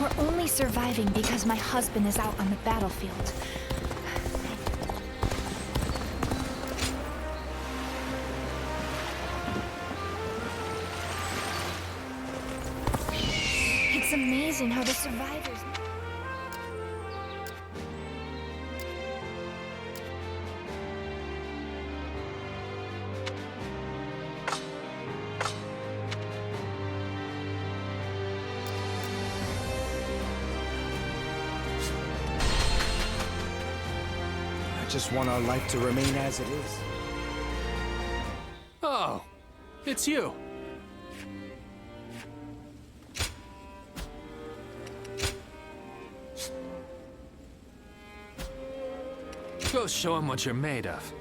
We're only surviving because my husband is out on the battlefield. It's amazing how the survivors... I just want our life to remain as it is. Oh, it's you. Go show him what you're made of.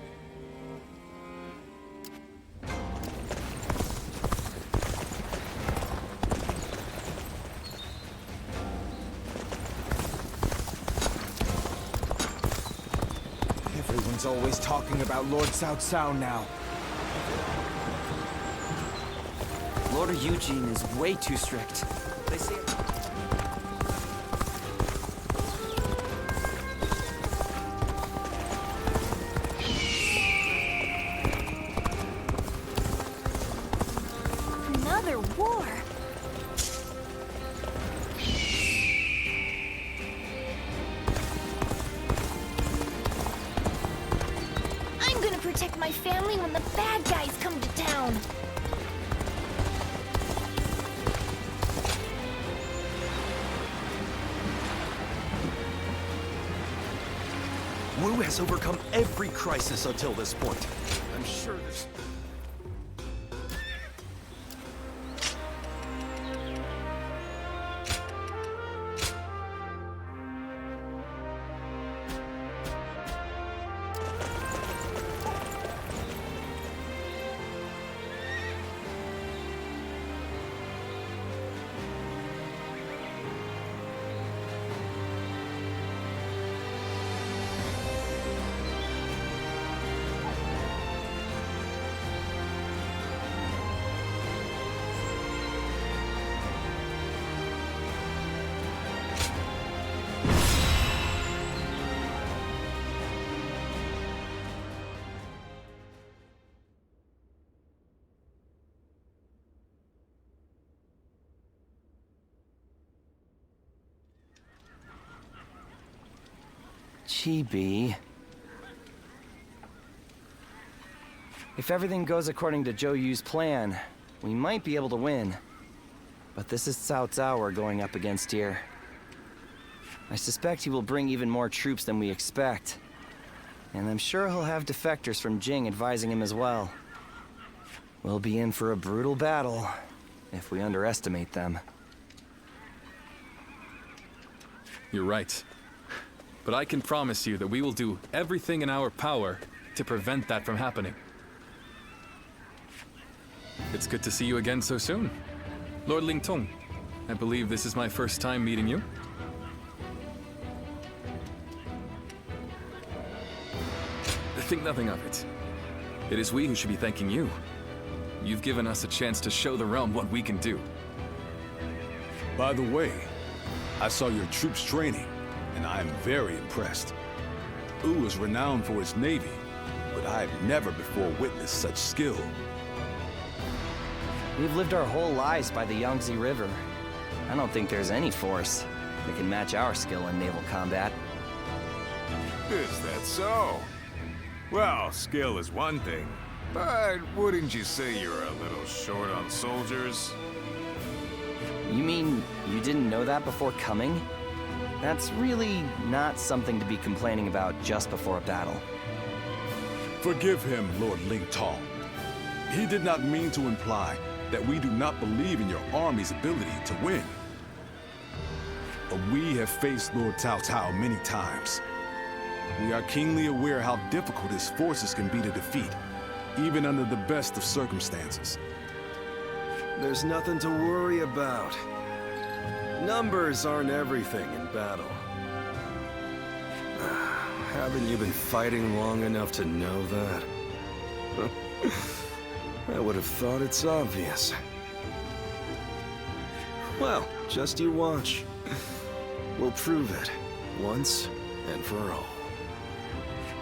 Everyone's always talking about Lord Cao Cao now. Lord Eugene is way too strict. They say... Another war! I'm gonna protect my family when the bad guys come to town! Wu has overcome every crisis until this point. I'm sure this... Chibi. If everything goes according to Zhou Yu's plan, we might be able to win. But this is Cao Cao we're going up against here. I suspect he will bring even more troops than we expect. And I'm sure he'll have defectors from Jing advising him as well. We'll be in for a brutal battle if we underestimate them. You're right. But I can promise you that we will do everything in our power to prevent that from happening. It's good to see you again so soon. Lord Lingtong, I believe this is my first time meeting you. Think nothing of it. It is we who should be thanking you. You've given us a chance to show the realm what we can do. By the way, I saw your troops training, and I am very impressed. Wu is renowned for its navy, but I have never before witnessed such skill. We've lived our whole lives by the Yangtze River. I don't think there's any force that can match our skill in naval combat. Is that so? Well, skill is one thing, but wouldn't you say you're a little short on soldiers? You mean you didn't know that before coming? That's really not something to be complaining about just before a battle. Forgive him, Lord Lingtong. He did not mean to imply that we do not believe in your army's ability to win. But we have faced Lord Cao Cao many times. We are keenly aware how difficult his forces can be to defeat, even under the best of circumstances. There's nothing to worry about. Numbers aren't everything in battle. Haven't you been fighting long enough to know that? I would have thought it's obvious. Well, just you watch. We'll prove it, once and for all.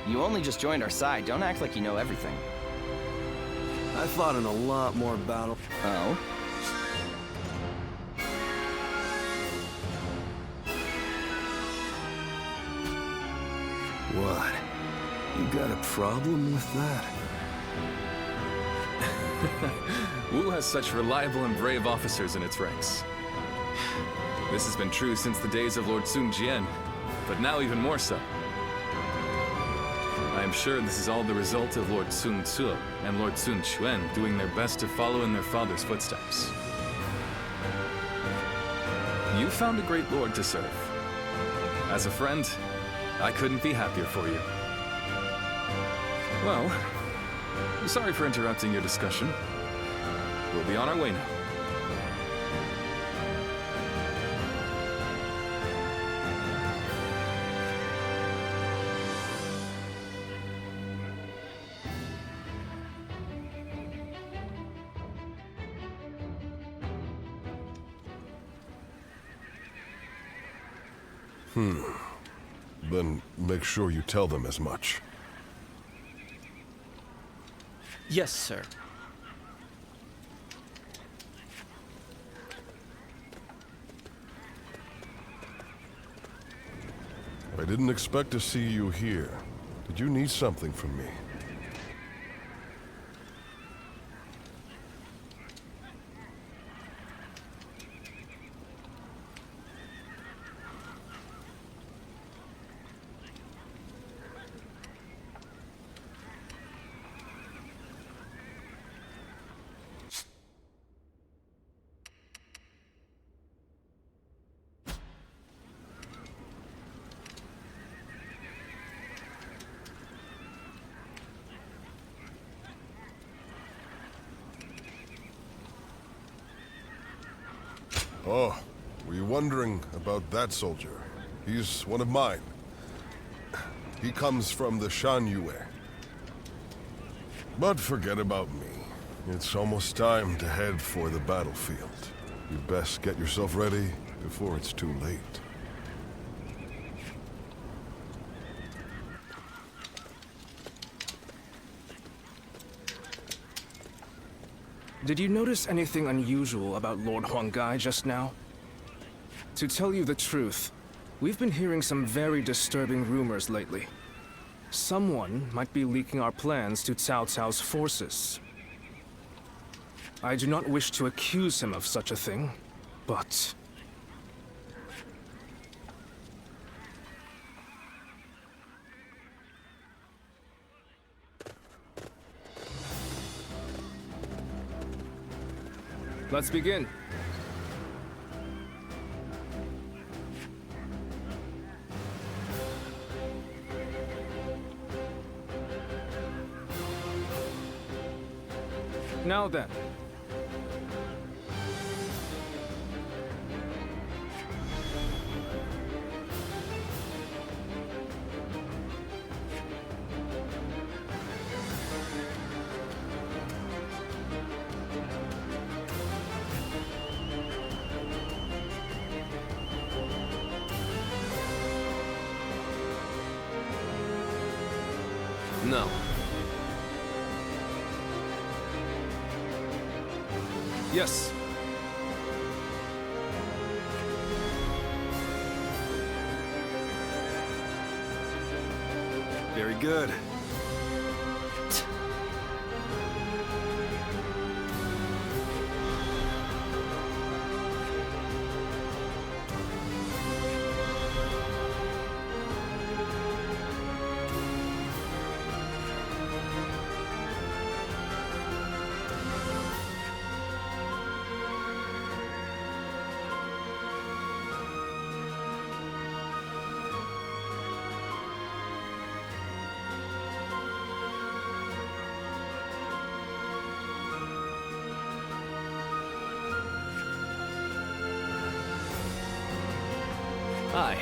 You only just joined our side. Don't act like you know everything. I fought in a lot more battle. Oh? What? You got a problem with that? Wu has such reliable and brave officers in its ranks. This has been true since the days of Lord Sun Jian, but now even more so. I am sure this is all the result of Lord Sun Ce and Lord Sun Quan doing their best to follow in their father's footsteps. You found a great lord to serve. As a friend, I couldn't be happier for you. Well, sorry for interrupting your discussion. We'll be on our way now. Then make sure you tell them as much. Yes, sir. I didn't expect to see you here. Did you need something from me? Oh, were you wondering about that soldier? He's one of mine. He comes from the Shan Yue. But forget about me. It's almost time to head for the battlefield. You best get yourself ready before it's too late. Did you notice anything unusual about Lord Huanggai just now? To tell you the truth, we've been hearing some very disturbing rumors lately. Someone might be leaking our plans to Cao Cao's forces. I do not wish to accuse him of such a thing, but... Let's begin. Now then. No. Yes. Very good. Aye.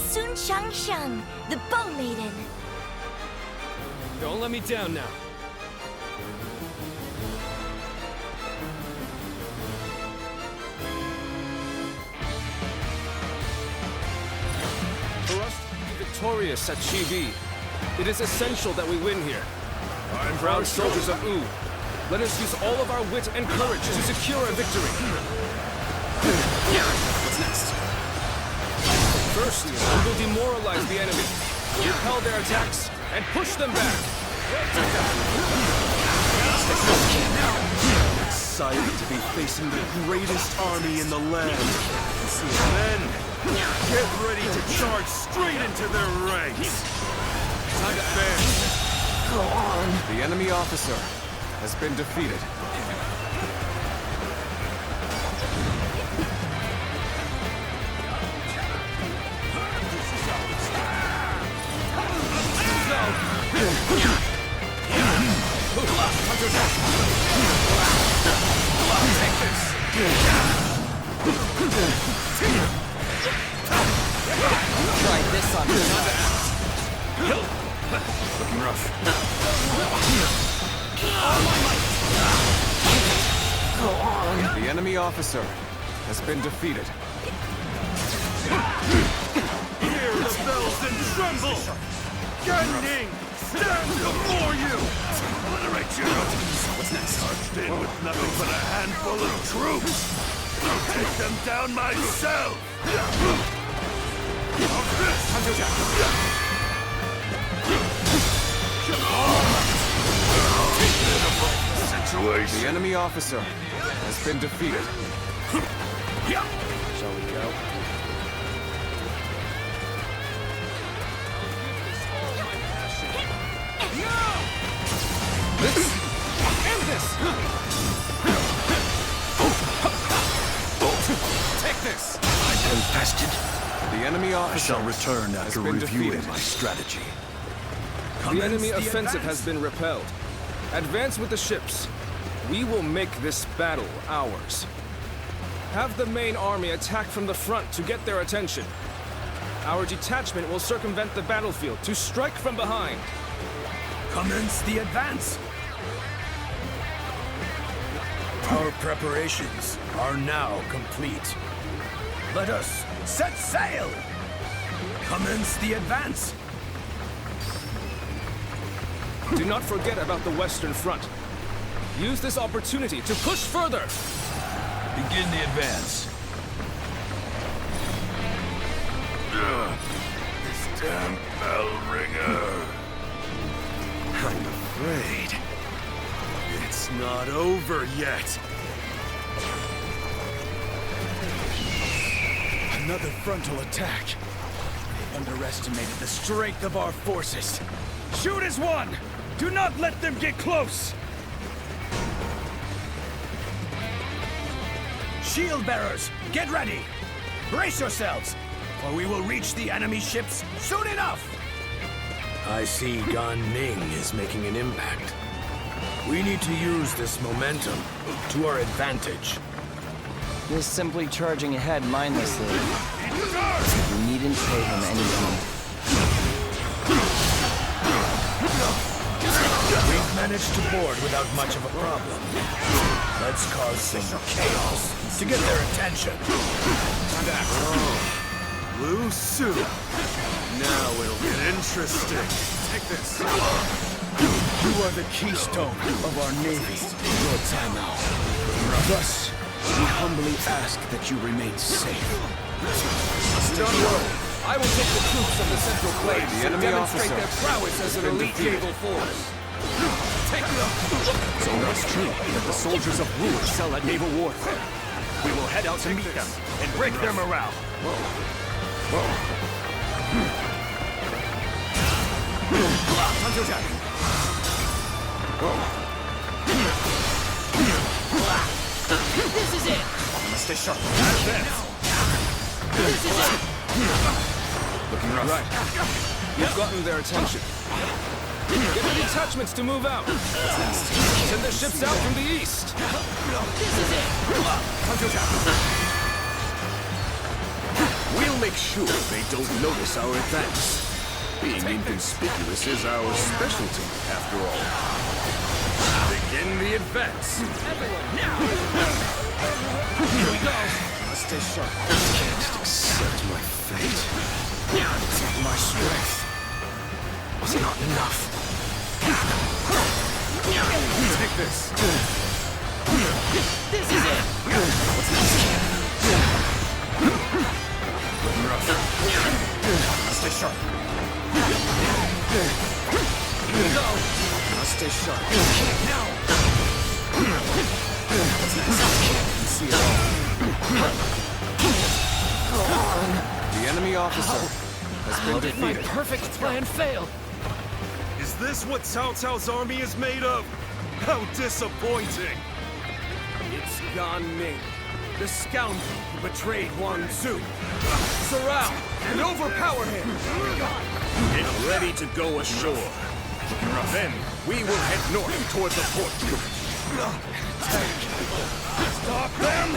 Sun Shang, the Bow Maiden. Don't let me down now. For us to be victorious at Chibi, it is essential that we win here. I'm proud soldiers of Wu. Let us use all of our wit and courage to secure a victory. What's next? First, we will demoralize the enemy, repel their attacks, and push them back. Excited to be facing the greatest army in the land. Men, get ready to charge straight into their ranks. Time to advance. Go on. The enemy officer has been defeated. Try this on me. Looking rough. Go on. The enemy officer has been defeated. Hear the bells and tremble! Ganning, stand before you! Obliterate you! What's next? Charged in with nothing but a handful of troops! I'll take them down myself! Situation. The enemy officer has been defeated. Shall we go? End this! Take this! Infested. The enemy officer Shall return has after been reviewing defeated. my strategy. The enemy offensive has been repelled. Advance with the ships. We will make this battle ours. Have the main army attack from the front to get their attention. Our detachment will circumvent the battlefield to strike from behind. Commence the advance. Our preparations are now complete. Let us set sail! Commence the advance! Do not forget about the Western Front. Use this opportunity to push further! Begin the advance. This damn bell ringer. I'm afraid it's not over yet. Another frontal attack. They underestimated the strength of our forces. Shoot as one! Do not let them get close! Shield bearers, get ready! Brace yourselves, or we will reach the enemy ships soon enough! I see Gan Ning is making an impact. We need to use this momentum to our advantage. He is simply charging ahead mindlessly. We needn't pay him any mind. We've managed to board without much of a problem. Let's cause some chaos to get their attention. Lu Su. Now it'll get interesting. Take this. You are the keystone of our navy, Lord Samao. Thus, we humbly ask that you remain safe. Don't worry. I will take the troops of the Central Clade The to enemy demonstrate officer their prowess as an elite naval force. Take them! So it's true that the soldiers of Wu excel at naval warfare. We will head out to meet them and break their morale. Counterattack! This is it! Stay sharp. This is it! Looking rough. Right. You've gotten their attention. Get the detachments to move out. Send the ships out from the east. This is it! We'll We'll make sure they don't notice our advance. Being inconspicuous is our specialty, after all. Begin the advance. Everyone, now! Here we go! Let's stay sharp. I can't accept my fate. My strength was not enough. Take this. This is it! What's this? Looking rough. Let's stay sharp. Here we go! Let's stay sharp. Now! What's next? You see it all. The enemy officer has been defeated. My perfect plan failed! Is this what Cao Cao's army is made of? How disappointing! It's Gan Ning, the scoundrel who betrayed Huang Zu. Surround and overpower him! Get ready to go ashore. Then we will head north toward the port. Stop them!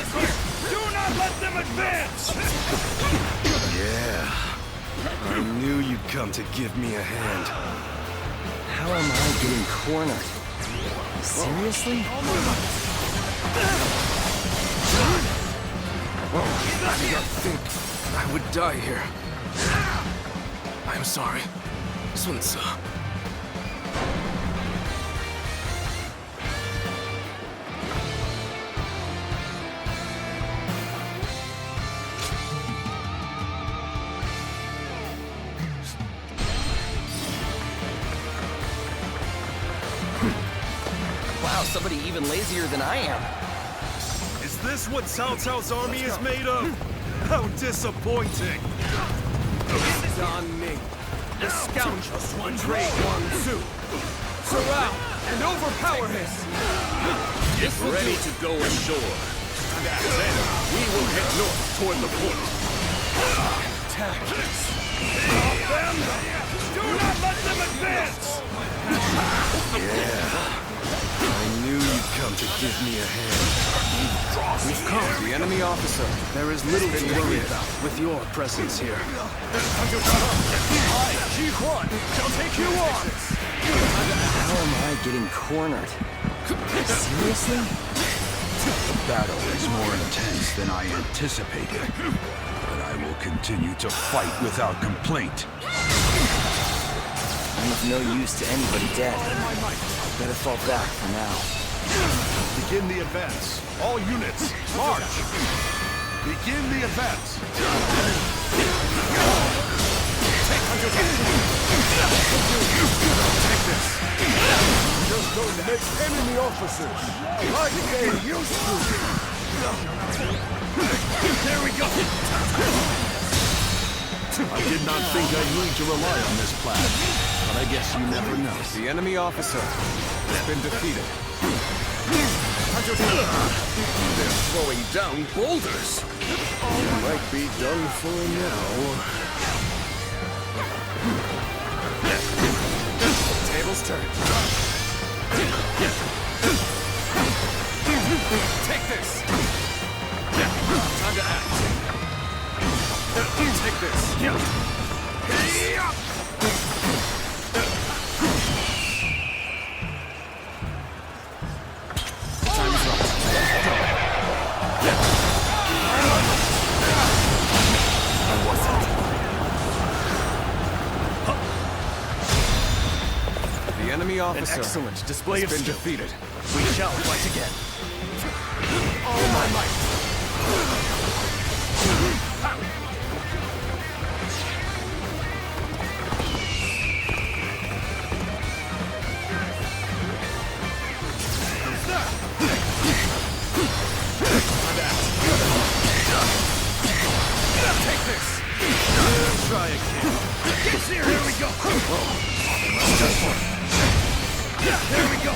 Do not let them advance! Yeah. I knew you'd come to give me a hand. How am I getting cornered? Seriously? I did not think I would die here. I'm sorry, Sun Ce. Wow, somebody even lazier than I am. Is this what Cao Cao's army is made of? How disappointing! Gan Ning, the scoundrel who betrayed Huang Zu. Surround and overpower him. Get ready to go ashore. Then we will head north toward the port. Stop them! Do not let them advance! I knew you'd come to give me a hand. We've come. The enemy officer. There is little to worry about with your presence here. Ji-Huan shall take you on! How am I getting cornered? Seriously? The battle is more intense than I anticipated, but I will continue to fight without complaint. I'm of no use to anybody dead. Better fall back for now. Begin the advance. All units, march! Begin the advance. Take this. Just don't make enemy officers, like they used to. There we go! I did not think I'd need to rely on this plan, but I guess you never know. The enemy officer has been defeated. They're throwing down boulders. You might be done for now. Tables turned. Take this. Time to act. Take this. Time's up. The enemy officer. An excellent display has of been skill. defeated. We shall fight again. All my might. Take this. Try again. Get here! Here we go! There we go!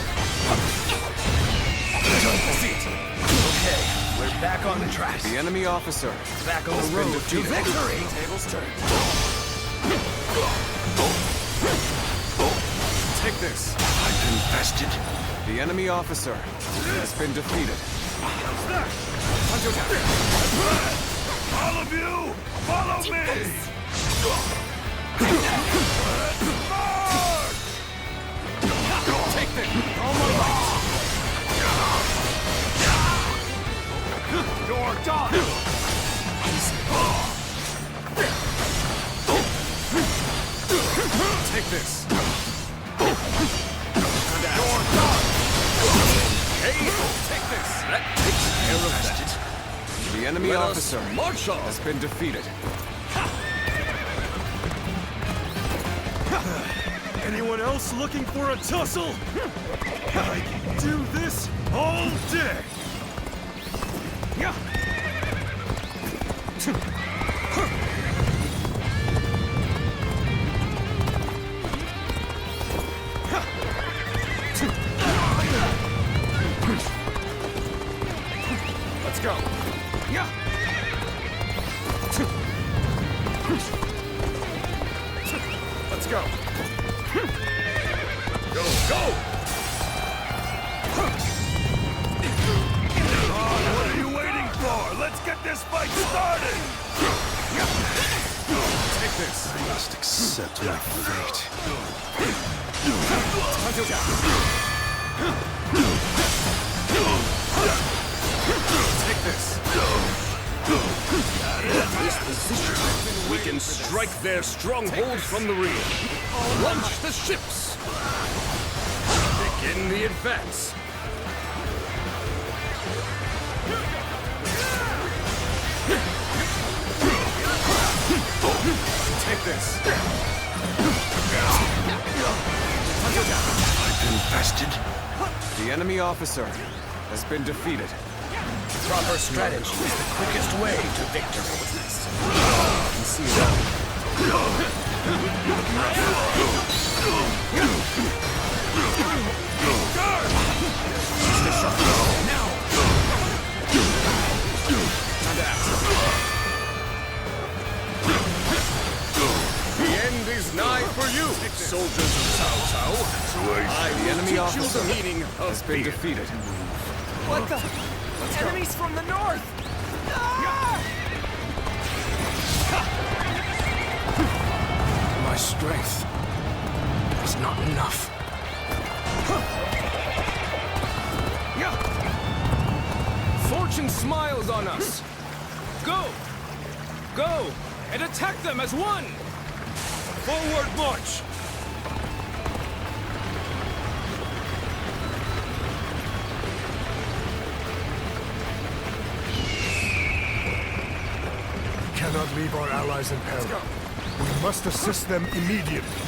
Okay, we're back on the track. The enemy officer. Back on the road to victory. Tables turned. Take this. I've been bested. The enemy officer has been defeated. All of you, follow me! Take this! All my life! You're done! Take this! You're done! Hey! Take this! That takes care of that. The enemy officer has been defeated. Anyone else looking for a tussle? I can do this all day! Let's go! Let's go! Go, go! What are you waiting for? Let's get this fight started! Take this! I must accept my fate. Take this! This position, we can strike their stronghold from the rear. Launch the ships! Begin the advance. Take this! Infested? The enemy officer has been defeated. Proper strategy is the quickest way to victory. See you all. The end is nigh for you, soldiers of Cao Cao. The enemy Teach you officer the meaning has of been fear. defeated. What the? Enemies from the north! My strength is not enough. Fortune smiles on us. Go! Go! And attack them as one! Forward march! We cannot leave our allies in peril. We must assist them immediately.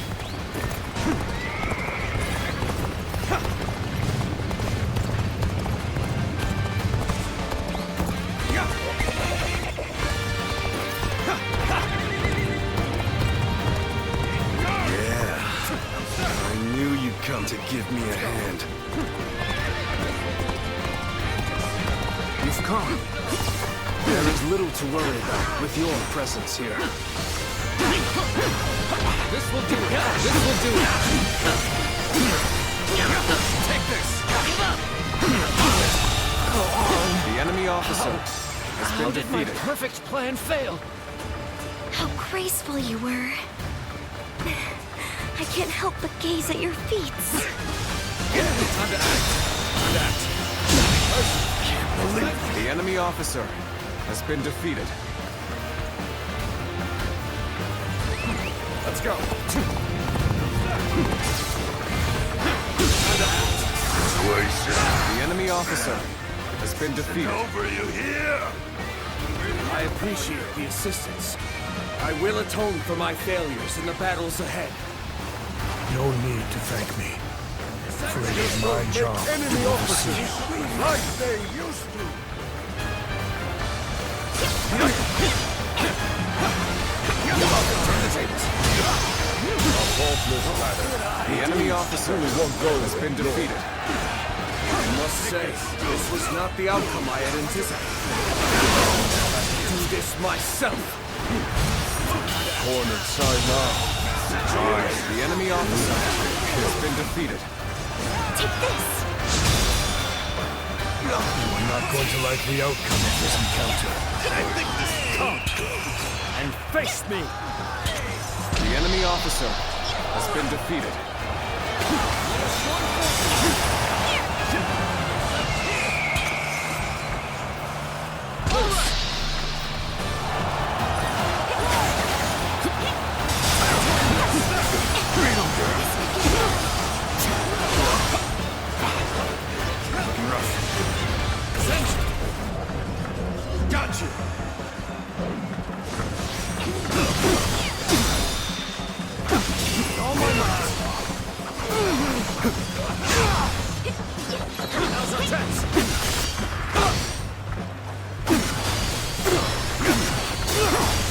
I knew you'd come to give me a hand. You've come. There is little to worry about with your presence here. This will do it! This will do it! Take this! The enemy officer has been defeated. Perfect plan fail. How graceful you were. I can't help but gaze at your feet. Time to act! Can't believe the enemy officer has been defeated. Let's go! The enemy officer has been defeated. Over you here! I appreciate the assistance. I will atone for my failures in the battles ahead. No need to thank me. For it is my job Enemy to officers, oversee. like they used to. Turn the tables. The enemy officer has been defeated. I must say, this was not the outcome I had anticipated. I'll do this myself. Cornered side now. The enemy officer has been defeated. Take this! You are not going to like the outcome of this encounter. I think this is Come and face me! The enemy officer has been defeated. Got you! All my might! Now's our chance!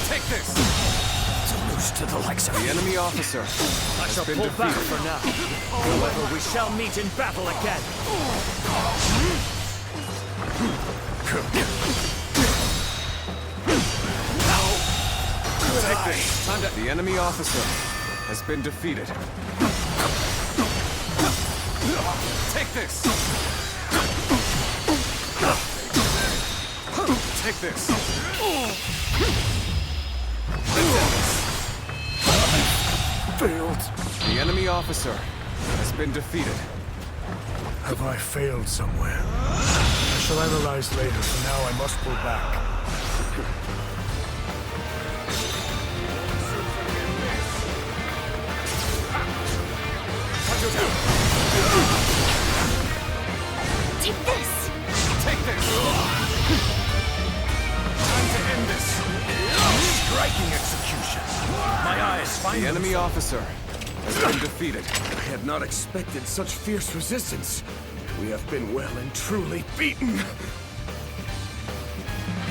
Take this! To lose to the likes of The enemy officer I shall has been pull back defeated. for now. However, we shall meet in battle again. Take this. The enemy officer has been defeated. Take this. Take this. Failed. The enemy officer has been defeated. Have I failed somewhere? I shall analyze later. For now, I must pull back. Take this! Take this! Time to end this! Striking execution. My eyes find The enemy officer has been defeated. I had not expected such fierce resistance. We have been well and truly beaten.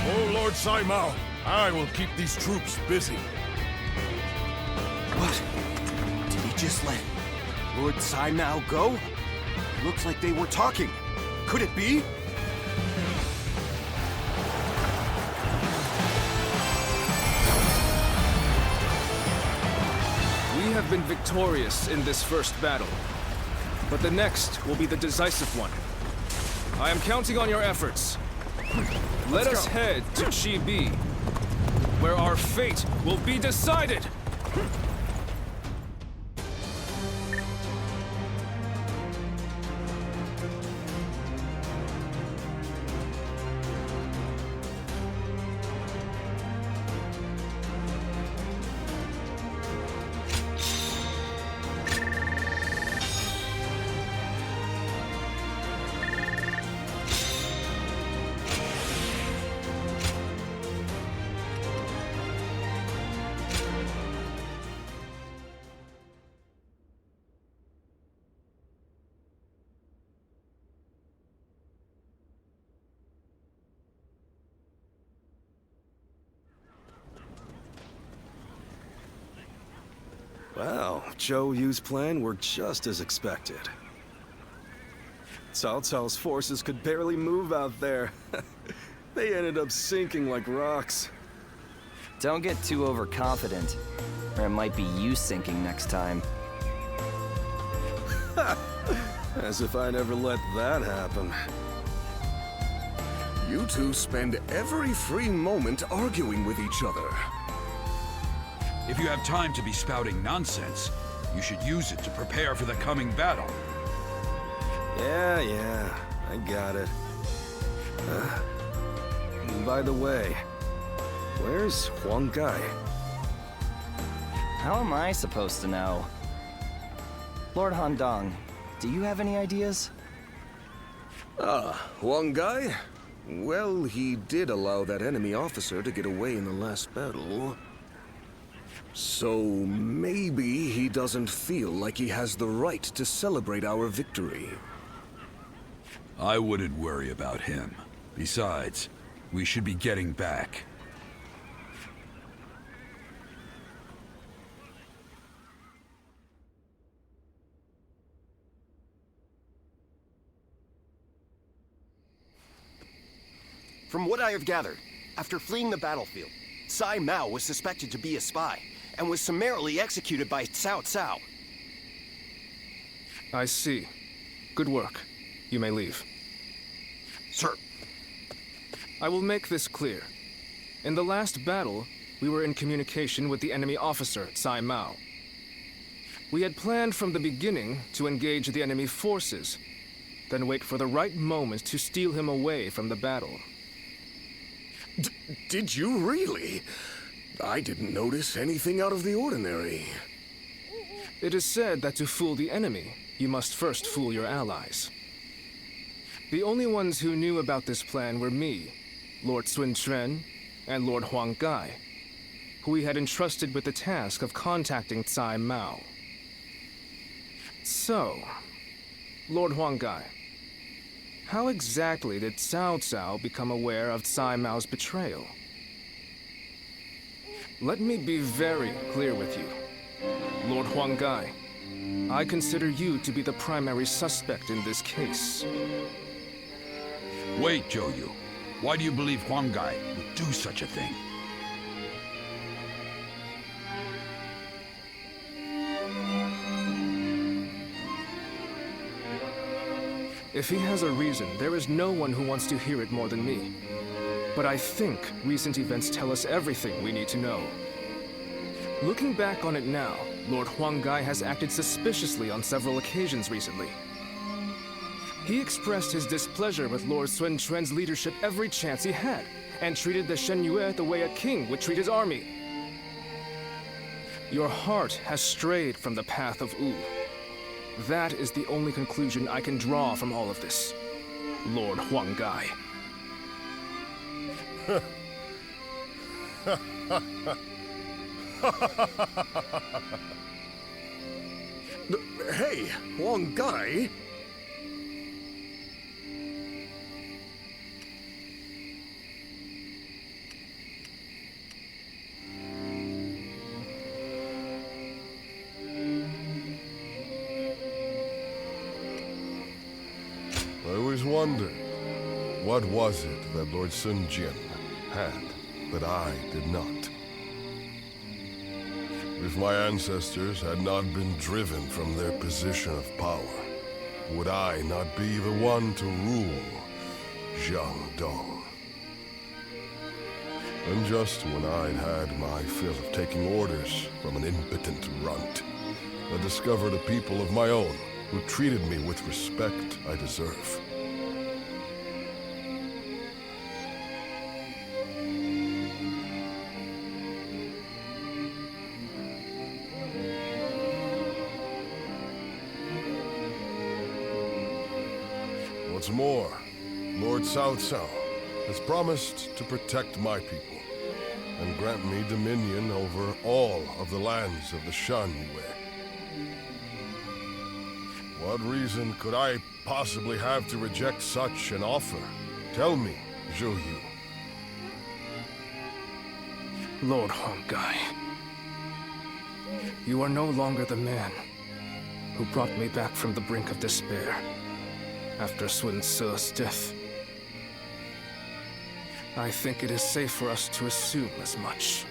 Oh, Lord Saimao, I will keep these troops busy. What? Did he just let Lord Saimao go? Looks like they were talking. Could it be? We have been victorious in this first battle, but the next will be the decisive one. I am counting on your efforts. Let us head to Chibi, where our fate will be decided! Well, Zhou Yu's plan worked just as expected. Cao Cao's forces could barely move out there. They ended up sinking like rocks. Don't get too overconfident, or it might be you sinking next time. As if I'd ever let that happen. You two spend every free moment arguing with each other. If you have time to be spouting nonsense, you should use it to prepare for the coming battle. Yeah, I got it. By the way, where's Huang Gai? How am I supposed to know? Lord Handong, do you have any ideas? Huang Gai? Well, he did allow that enemy officer to get away in the last battle. So maybe he doesn't feel like he has the right to celebrate our victory. I wouldn't worry about him. Besides, we should be getting back. From what I have gathered, after fleeing the battlefield, Sai Mao was suspected to be a spy, and was summarily executed by Cao Cao. I see. Good work. You may leave. Sir. I will make this clear. In the last battle, we were in communication with the enemy officer, Tsai Mao. We had planned from the beginning to engage the enemy forces, then wait for the right moment to steal him away from the battle. Did you really? I didn't notice anything out of the ordinary. It is said that to fool the enemy, you must first fool your allies. The only ones who knew about this plan were me, Lord Sun Quan, and Lord Huang Gai, who we had entrusted with the task of contacting Tsai Mao. So, Lord Huang Gai, how exactly did Cao Cao become aware of Tsai Mao's betrayal? Let me be very clear with you. Lord Huang Gai, I consider you to be the primary suspect in this case. Wait, Zhou Yu. Why do you believe Huang Gai would do such a thing? If he has a reason, there is no one who wants to hear it more than me. But I think recent events tell us everything we need to know. Looking back on it now, Lord Huang Gai has acted suspiciously on several occasions recently. He expressed his displeasure with Lord Sun Quan's leadership every chance he had, and treated the Shen Yue the way a king would treat his army. Your heart has strayed from the path of Wu. That is the only conclusion I can draw from all of this, Lord Huang Gai. Hey, Huang Gai? I always wondered, what was it that Lord Sun Jian had that I did not? If my ancestors had not been driven from their position of power, would I not be the one to rule Jiangdong? And just when I'd had my fill of taking orders from an impotent runt, I discovered a people of my own who treated me with respect I deserve. What's more, Lord Cao Cao has promised to protect my people and grant me dominion over all of the lands of the Shan Yue. What reason could I possibly have to reject such an offer? Tell me, Zhou Yu. Lord Huang Gai, you are no longer the man who brought me back from the brink of despair after Sun Ce's death. I think it is safe for us to assume as much.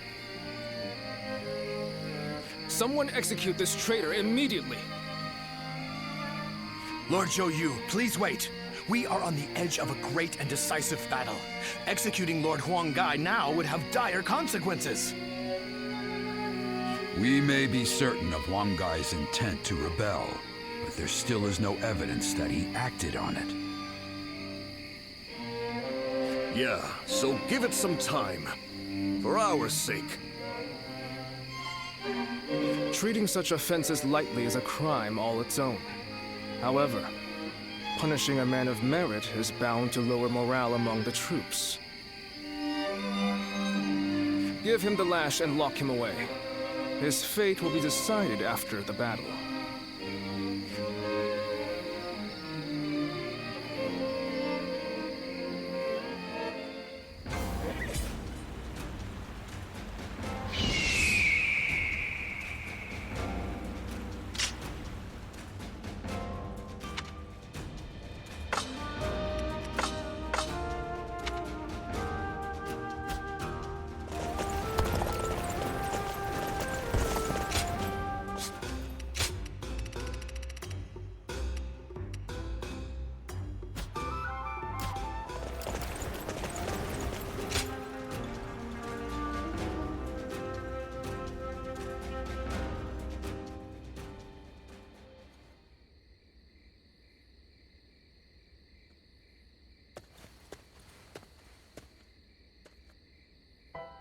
Someone execute this traitor immediately! Lord Zhou Yu, please wait. We are on the edge of a great and decisive battle. Executing Lord Huang Gai now would have dire consequences. We may be certain of Huang Gai's intent to rebel, but there still is no evidence that he acted on it. Yeah, so give it some time. For our sake. Treating such offenses lightly is a crime all its own. However, punishing a man of merit is bound to lower morale among the troops. Give him the lash and lock him away. His fate will be decided after the battle.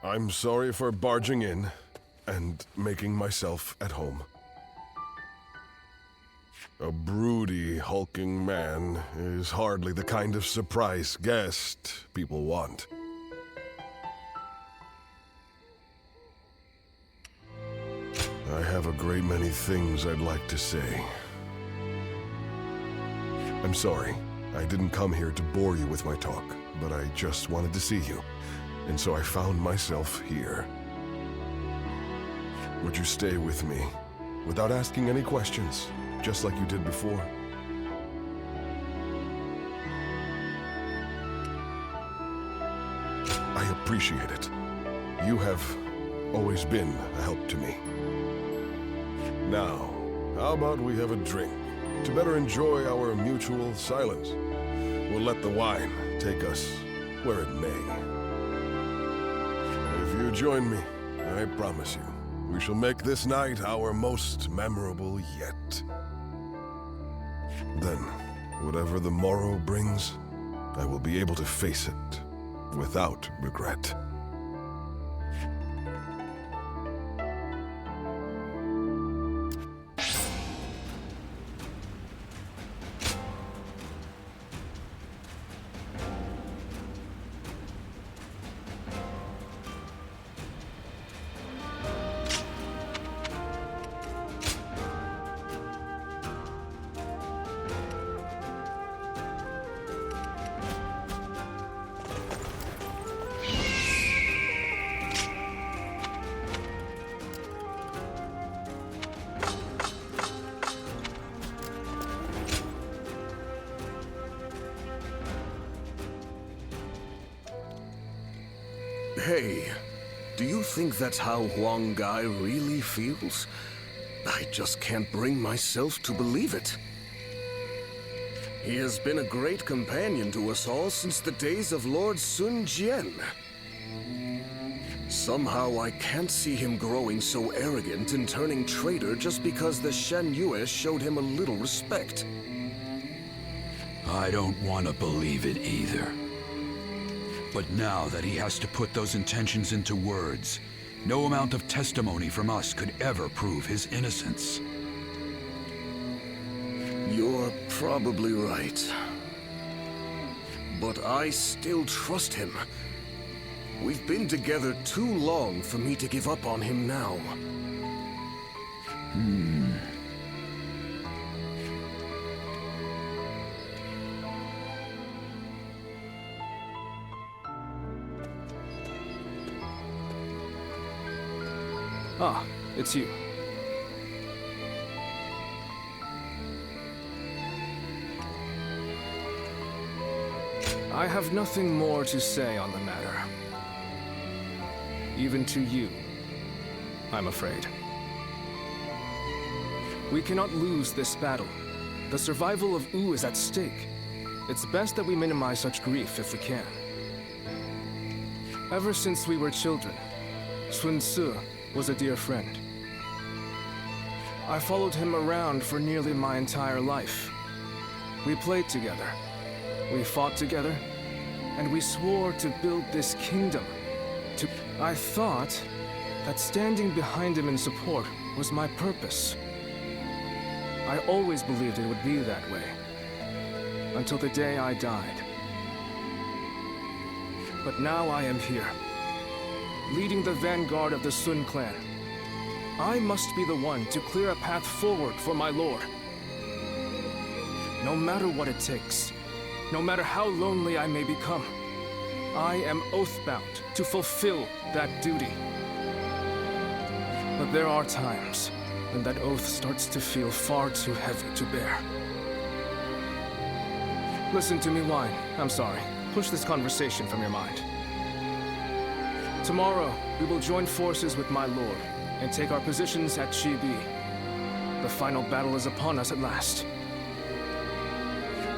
I'm sorry for barging in and making myself at home. A broody, hulking man is hardly the kind of surprise guest people want. I have a great many things I'd like to say. I'm sorry. I didn't come here to bore you with my talk, but I just wanted to see you, and so I found myself here. Would you stay with me, without asking any questions, just like you did before? I appreciate it. You have always been a help to me. Now, how about we have a drink, to better enjoy our mutual silence? We'll let the wine take us where it may. If you join me, I promise you, we shall make this night our most memorable yet. Then, whatever the morrow brings, I will be able to face it without regret. Hey, do you think that's how Huang Gai really feels? I just can't bring myself to believe it. He has been a great companion to us all since the days of Lord Sun Jian. Somehow I can't see him growing so arrogant and turning traitor just because the Shen Yue showed him a little respect. I don't want to believe it either. But now that he has to put those intentions into words, no amount of testimony from us could ever prove his innocence. You're probably right. But I still trust him. We've been together too long for me to give up on him now. Ah, it's you. I have nothing more to say on the matter. Even to you, I'm afraid. We cannot lose this battle. The survival of Wu is at stake. It's best that we minimize such grief if we can. Ever since we were children, Sun Ce was a dear friend. I followed him around for nearly my entire life. We played together, we fought together, and we swore to build this kingdom. I thought that standing behind him in support was my purpose. I always believed it would be that way, until the day I died. But now I am here, leading the vanguard of the Sun clan. I must be the one to clear a path forward for my lord. No matter what it takes, no matter how lonely I may become, I am oath-bound to fulfill that duty. But there are times when that oath starts to feel far too heavy to bear. Listen to me whine. I'm sorry. Push this conversation from your mind. Tomorrow, we will join forces with my lord and take our positions at Chibi. The final battle is upon us at last.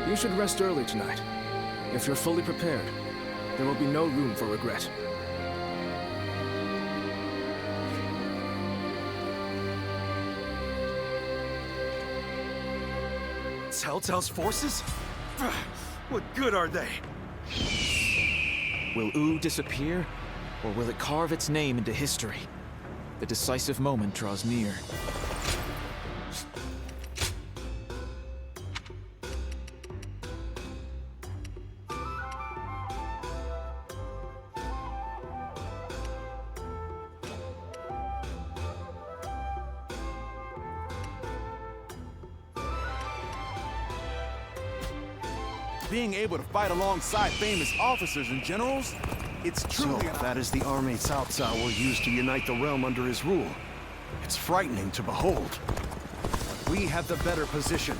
You should rest early tonight. If you're fully prepared, there will be no room for regret. Telltale's forces? What good are they? Will Wu disappear? Or will it carve its name into history? The decisive moment draws near. Being able to fight alongside famous officers and generals, it's truly So, that is the army Cao Cao will use to unite the realm under his rule. It's frightening to behold. We have the better position.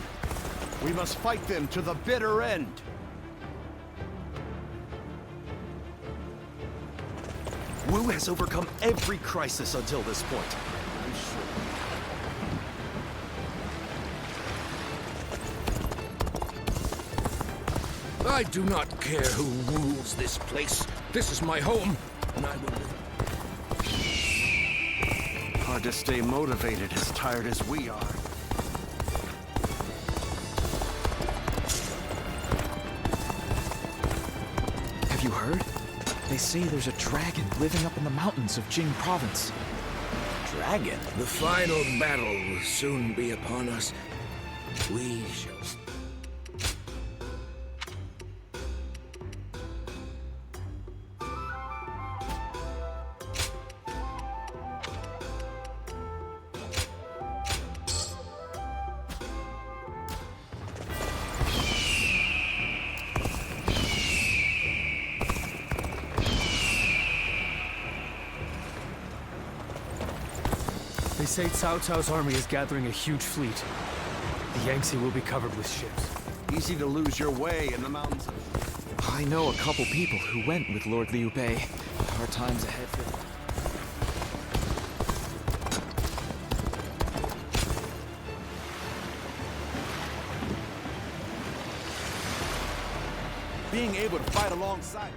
We must fight them to the bitter end. Wu has overcome every crisis until this point. I'm sure. I do not care who rules this place. This is my home, and I will live. Hard to stay motivated as tired as we are. Have you heard? They say there's a dragon living up in the mountains of Jing province. Dragon? The final battle will soon be upon us. We shall... They say Cao Cao's army is gathering a huge fleet. The Yangtze will be covered with ships. Easy to lose your way in the mountains. I know a couple people who went with Lord Liu Bei. Hard times ahead for them. Being able to fight alongside...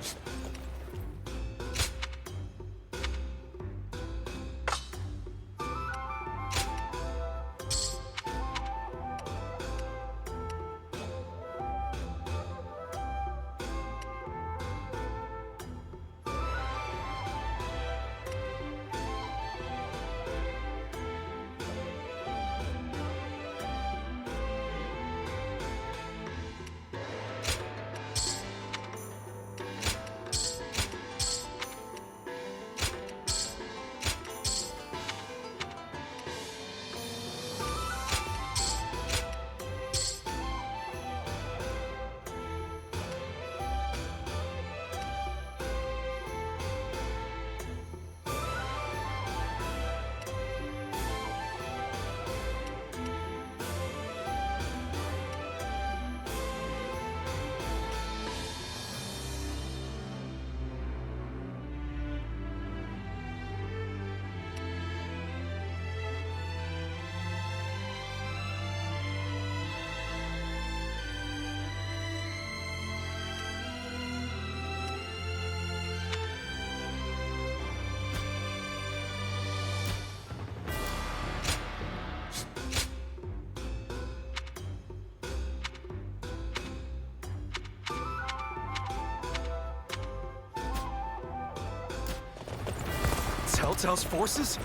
Cao Cao's forces?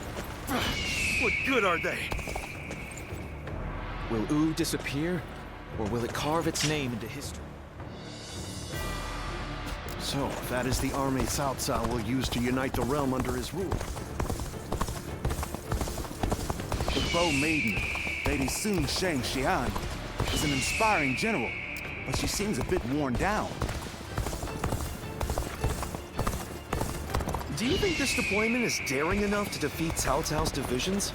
What good are they? Will Wu disappear, or will it carve its name into history? So, that is the army Cao Cao will use to unite the realm under his rule. The Bow Maiden, Lady Sun Sheng Xian, is an inspiring general, but she seems a bit worn down. Do you think this deployment is daring enough to defeat Cao Cao's divisions?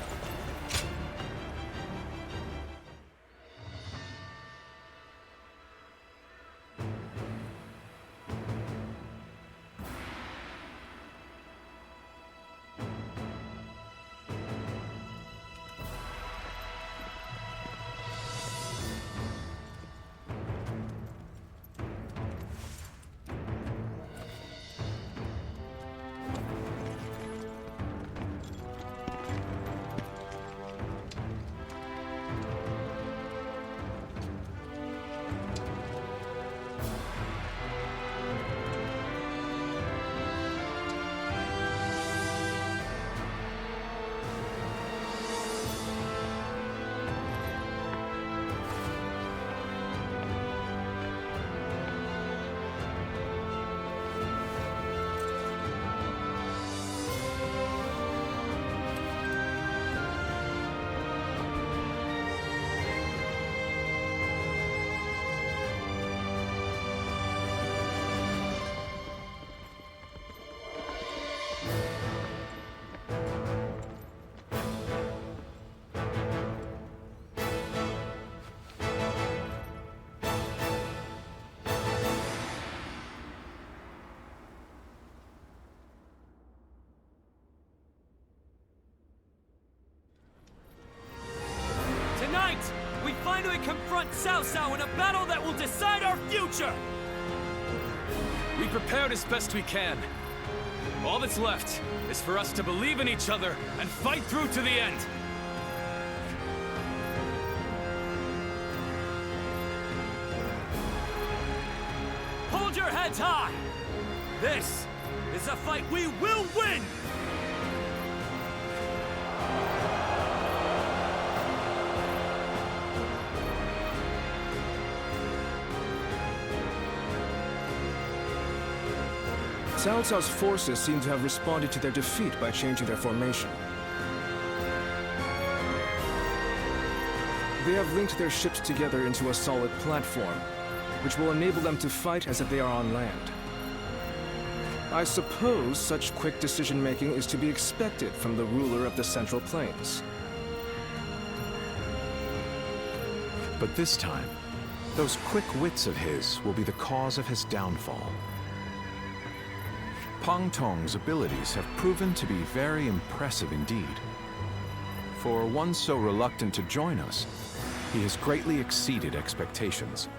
do we confront Cao Cao in a battle that will decide our future? We prepared as best we can. All that's left is for us to believe in each other and fight through to the end. Hold your heads high! This is a fight we will win! Cao Cao's forces seem to have responded to their defeat by changing their formation. They have linked their ships together into a solid platform, which will enable them to fight as if they are on land. I suppose such quick decision-making is to be expected from the ruler of the Central Plains. But this time, those quick wits of his will be the cause of his downfall. Pang Tong's abilities have proven to be very impressive indeed. For one so reluctant to join us, he has greatly exceeded expectations.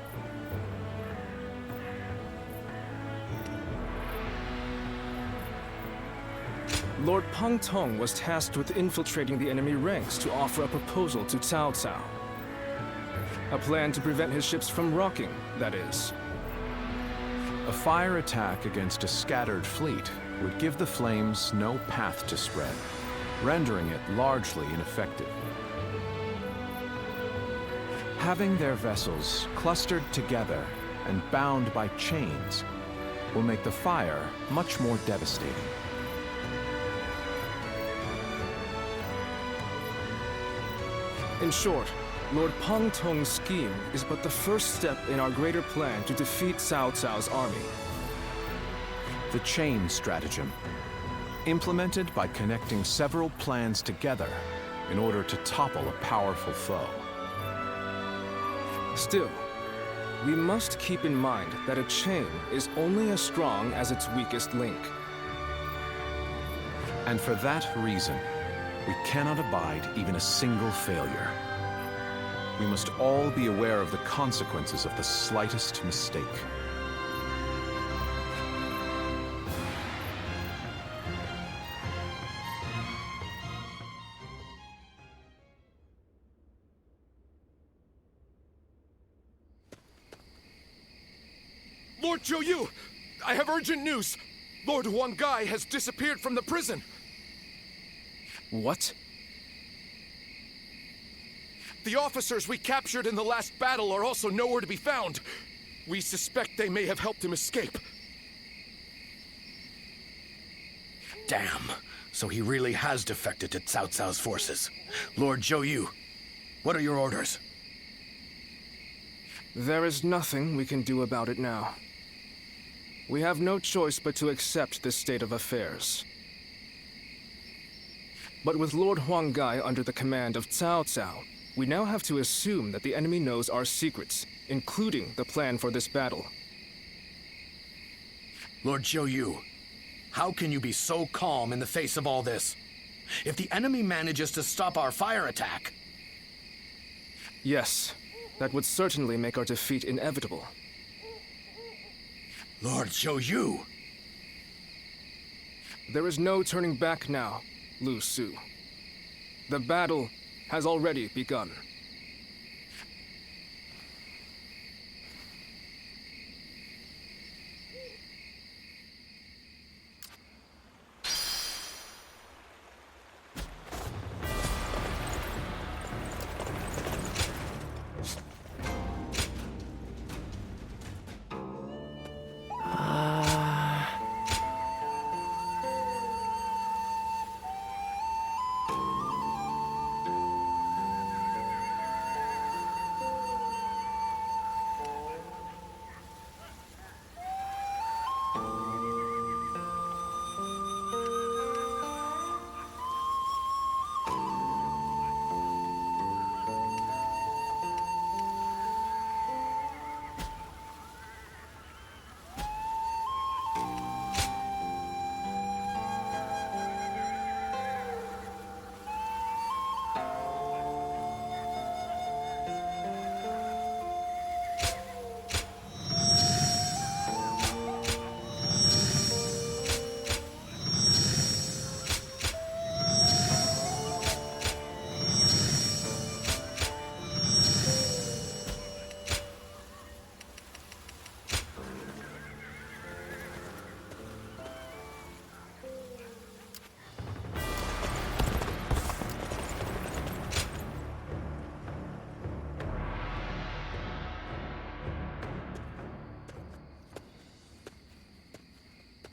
Lord Pang Tong was tasked with infiltrating the enemy ranks to offer a proposal to Cao Cao. A plan to prevent his ships from rocking, that is. A fire attack against a scattered fleet would give the flames no path to spread, rendering it largely ineffective. Having their vessels clustered together and bound by chains will make the fire much more devastating. In short, Lord Pang Tong's scheme is but the first step in our greater plan to defeat Cao Cao's army. The chain stratagem, implemented by connecting several plans together in order to topple a powerful foe. Still, we must keep in mind that a chain is only as strong as its weakest link. And for that reason, we cannot abide even a single failure. We must all be aware of the consequences of the slightest mistake. Lord Zhou Yu! I have urgent news! Lord Huang Gai has disappeared from the prison! What? The officers we captured in the last battle are also nowhere to be found. We suspect they may have helped him escape. Damn. So he really has defected to Cao Cao's forces. Lord Zhou Yu, what are your orders? There is nothing we can do about it now. We have no choice but to accept this state of affairs. But with Lord Huang Gai under the command of Cao Cao, we now have to assume that the enemy knows our secrets, including the plan for this battle. Lord Zhou Yu, how can you be so calm in the face of all this? If the enemy manages to stop our fire attack... Yes, that would certainly make our defeat inevitable. Lord Zhou Yu! There is no turning back now, Lu Su. The battle has already begun.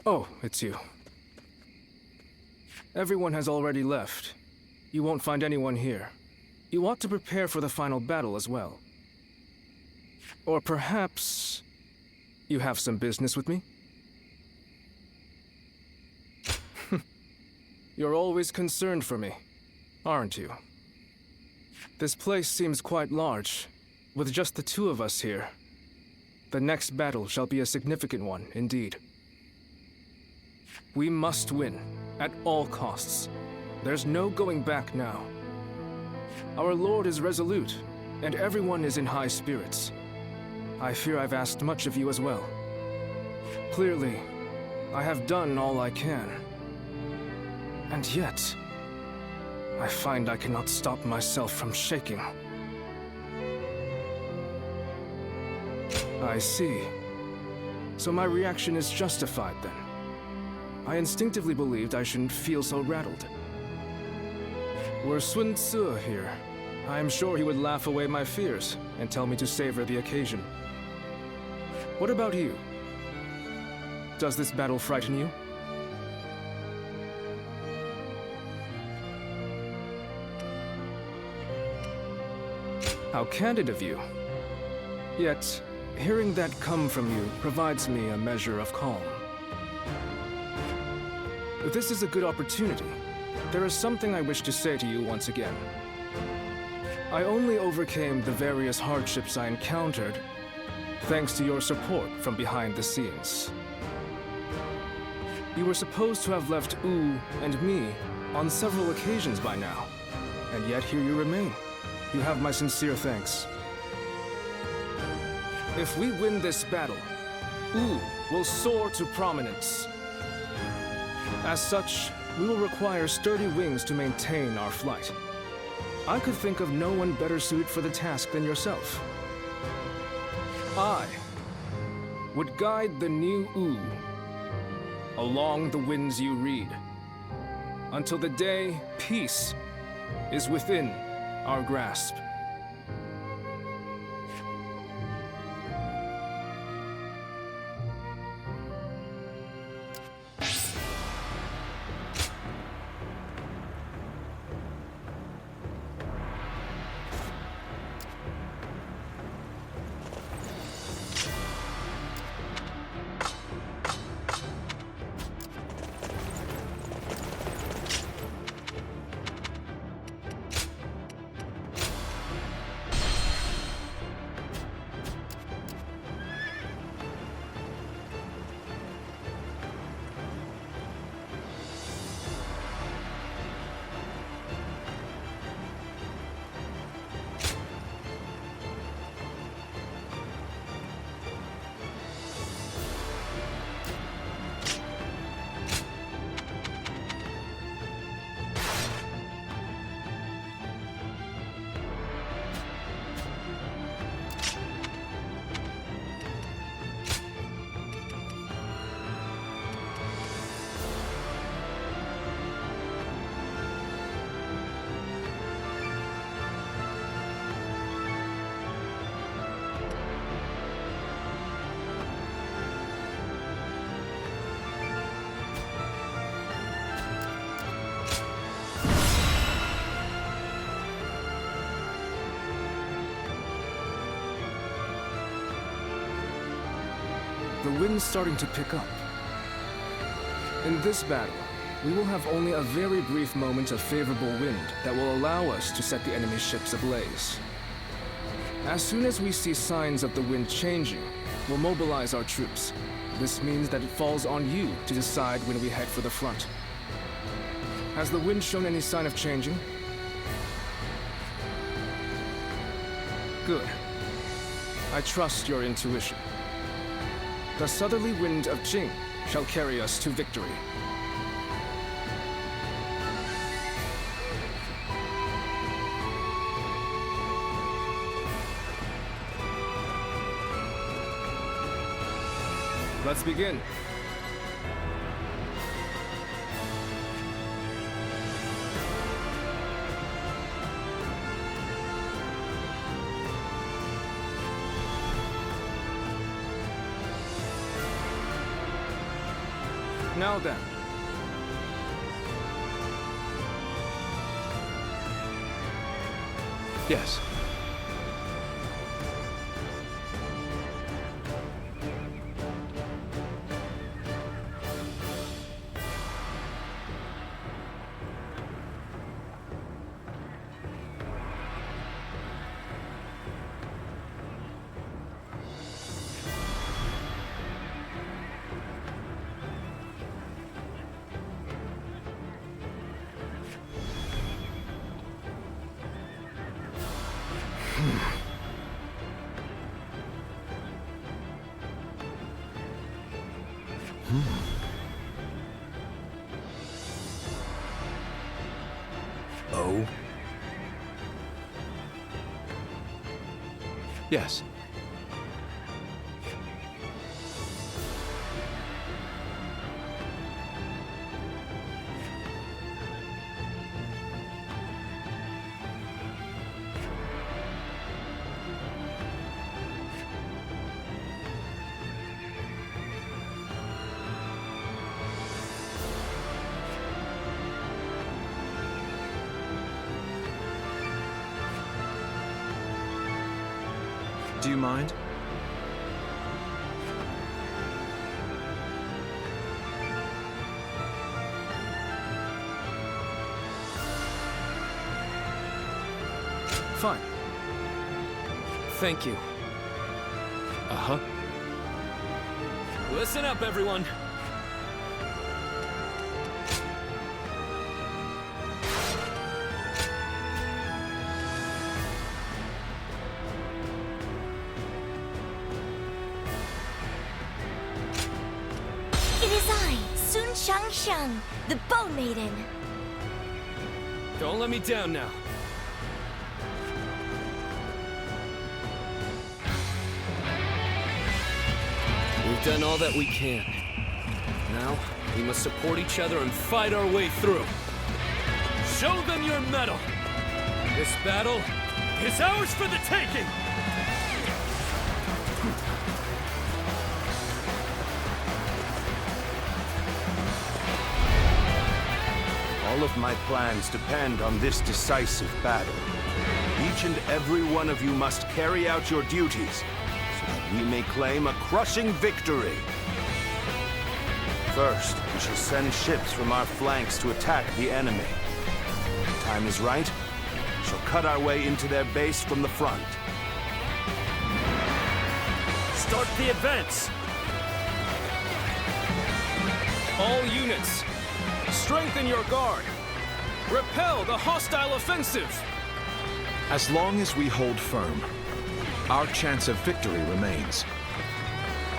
Oh, it's you. Everyone has already left. You won't find anyone here. You ought to prepare for the final battle as well. Or perhaps you have some business with me? You're always concerned for me, aren't you? This place seems quite large. With just the two of us here, the next battle shall be a significant one indeed. We must win, at all costs. There's no going back now. Our Lord is resolute, and everyone is in high spirits. I fear I've asked much of you as well. Clearly, I have done all I can. And yet, I find I cannot stop myself from shaking. I see. So my reaction is justified then. I instinctively believed I shouldn't feel so rattled. Were Sun Tzu here, I am sure he would laugh away my fears and tell me to savor the occasion. What about you? Does this battle frighten you? How candid of you. Yet, hearing that come from you provides me a measure of calm. This is a good opportunity. There is something I wish to say to you once again. I only overcame the various hardships I encountered thanks to your support from behind the scenes. You were supposed to have left Wu and me on several occasions by now, and yet here you remain. You have my sincere thanks. If we win this battle, Wu will soar to prominence. As such, we will require sturdy wings to maintain our flight. I could think of no one better suited for the task than yourself. I would guide the new Wu along the winds you read, until the day peace is within our grasp. The wind's starting to pick up. In this battle, we will have only a very brief moment of favorable wind that will allow us to set the enemy ships ablaze. As soon as we see signs of the wind changing, we'll mobilize our troops. This means that it falls on you to decide when we head for the front. Has the wind shown any sign of changing? Good. I trust your intuition. The southerly wind of Jing shall carry us to victory. Let's begin. Now then. Yes. Oh? Yes. Do you mind? Fine. Thank you. Uh-huh. Listen up, everyone. It is I, Sun Shang, the Bow Maiden. Don't let me down now. We've done all that we can. Now, we must support each other and fight our way through. Show them your mettle! This battle is ours for the taking! All of my plans depend on this decisive battle. Each and every one of you must carry out your duties, so that we may claim a crushing victory. First, we shall send ships from our flanks to attack the enemy. When the time is right, we shall cut our way into their base from the front. Start the advance! All units, strengthen your guard! Repel the hostile offensive! As long as we hold firm, our chance of victory remains.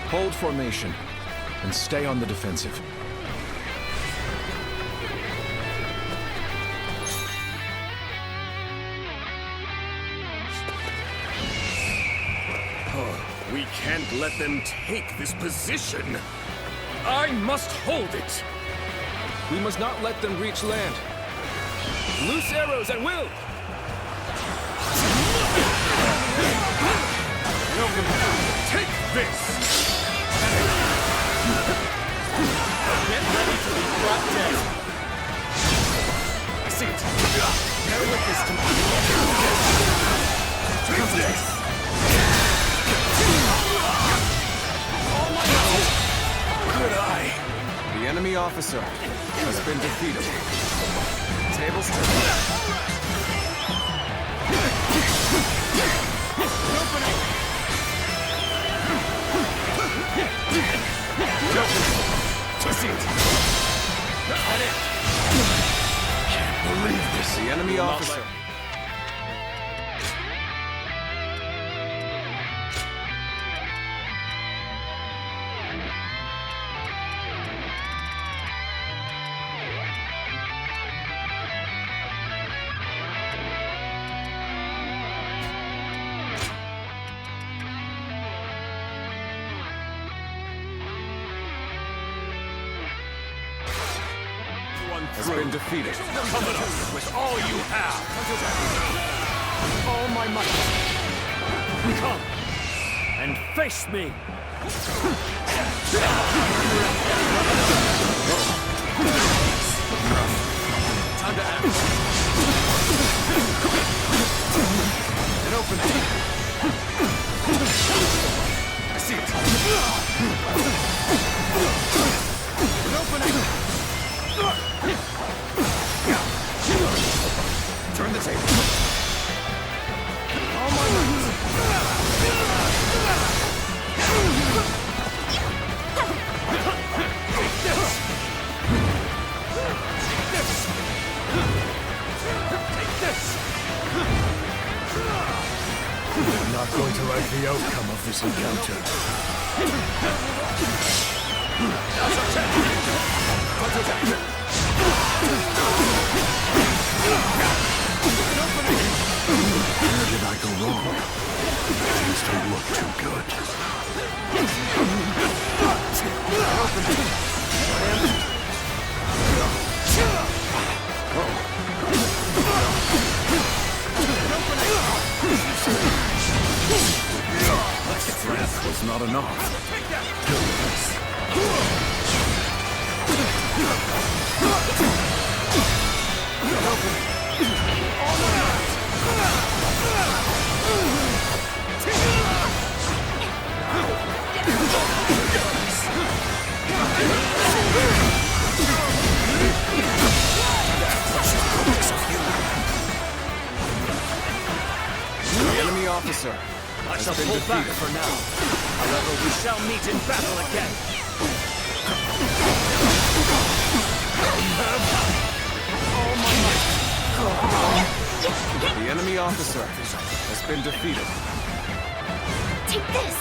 Hold formation and stay on the defensive. We can't let them take this position. I must hold it! We must not let them reach land. Loose arrows at will! Take this! Get ready to be brought down! I see it! Bear witness to me! Take this! All my might! Good eye! The enemy officer has been defeated. Tables turned. Can't believe this. The enemy officer. Has been defeated. Come at us with all you have. All my might. Come and face me. Time to act. An opening. I see it. An opening. Turn the table. All my might. Take this. Take this. I'm not going to like the outcome of this encounter. Where did I go wrong? Things don't look too good. Breath was not enough. The enemy officer. I shall pull back for now. However, we shall meet in battle again. The enemy officer has been defeated. Take this.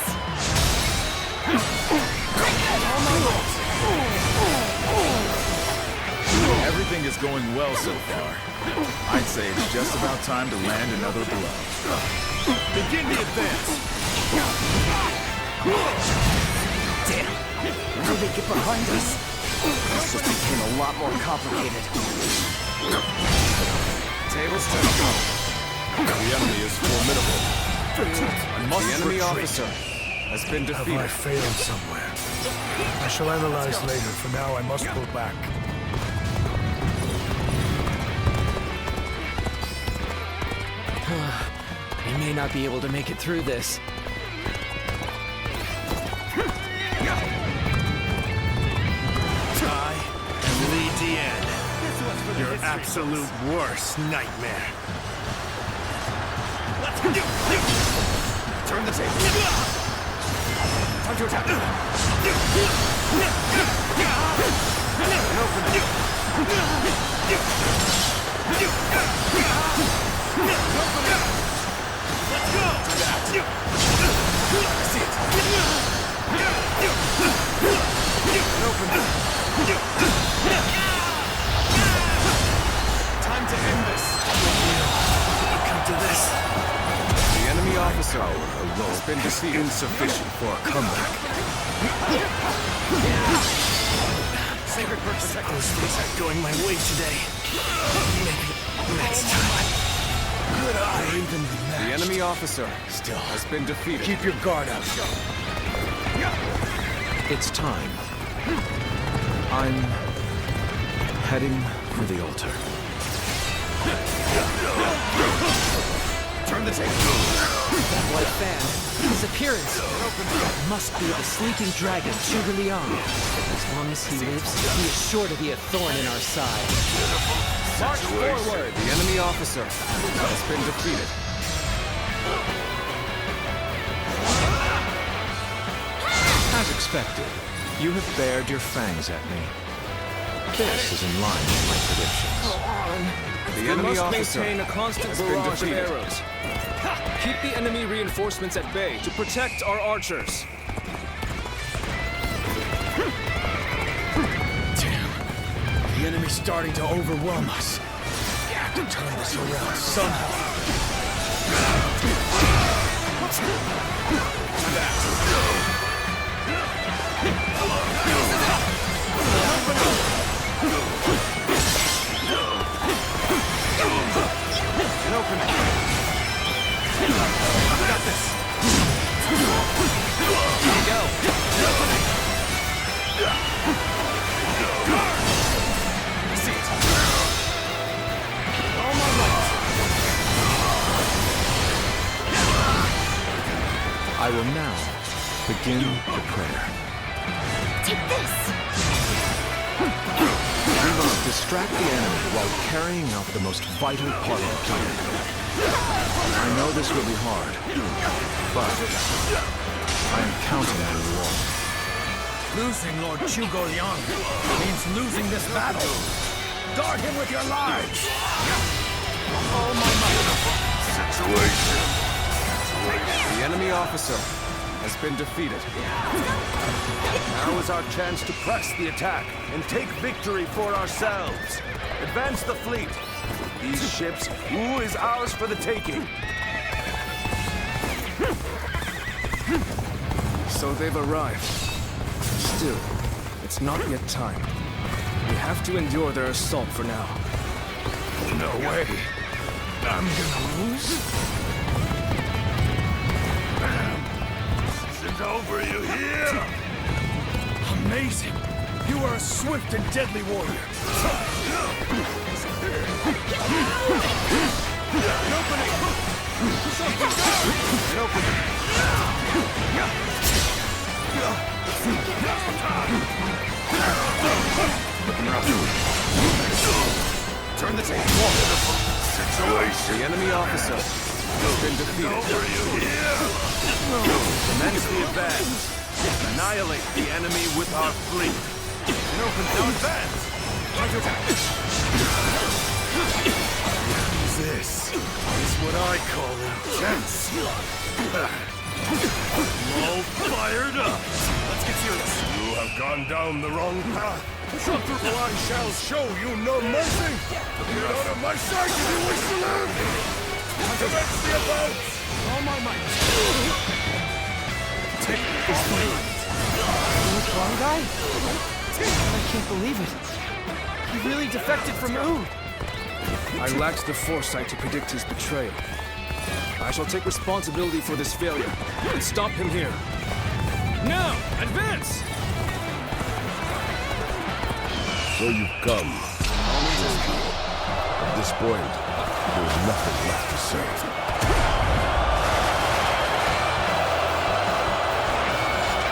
Everything is going well so far. I'd say it's just about time to land another blow. Begin the advance! Damn! How did they get behind us? This just became a lot more complicated. Tables turn. The enemy is formidable. The enemy officer has been defeated. Have I failed somewhere? I shall analyze later. For now, I must pull back. We may not be able to make it through this. I am Li Dian, your absolute worst nightmare. Let's go! Turn the table. Time to attack. An opening. Let's go! Time to act. I see it. An opening. Time to end this. Come to this. The enemy officer has been defeated. Insufficient for a comeback. Sacred protect Those things aren't going my way today. Maybe next time. Could I? Even The enemy officer still has been defeated. Keep your guard up. It's time. I'm heading for the altar. Turn the table. That white fan, his appearance must be the sleeping dragon, Chibi. As long as he lives, he is sure to be a thorn in our side. March forward! The enemy officer has been defeated. As expected, you have bared your fangs at me. This is in line with my predictions. The We enemy must officer maintain a constant has been barrage of defeated. arrows. Keep the enemy reinforcements at bay to protect our archers. Damn. The enemy's starting to overwhelm us. We have to turn this around somehow. An opening. I've got this. Here you go. I see it. I will now begin the prayer. Take this! We must distract the enemy while carrying out the most vital part of the plan. I know this will be hard, but I am counting on you all. Losing Lord Chugo Liang means losing this battle. Guard him with your lives! Oh my Situation. The enemy officer has been defeated. Now is our chance to press the attack and take victory for ourselves. Advance the fleet. These ships, Wu is ours for the taking. So they've arrived. Still, it's not yet time. We have to endure their assault for now. No way. I'm gonna lose? This is over, you hear? Amazing! You are a swift and deadly warrior. An opening! An opening! Turn the table. Situation. The enemy officer has been defeated. Over, you hear? Commence the advance. Annihilate the enemy with our fleet. An open now advance! Counterattack! This is what I call intense. I'm all fired up. Let's get serious. You have gone down the wrong path. I shall show you no mercy. Get out of my sight if you wish to live. Commence the advance. All my might. Take this blade. This wrong guy? I can't believe it. He really defected from Wu. I lacked the foresight to predict his betrayal. I shall take responsibility for this failure and stop him here. Now, advance! So you've come. At this point, there's nothing left to say.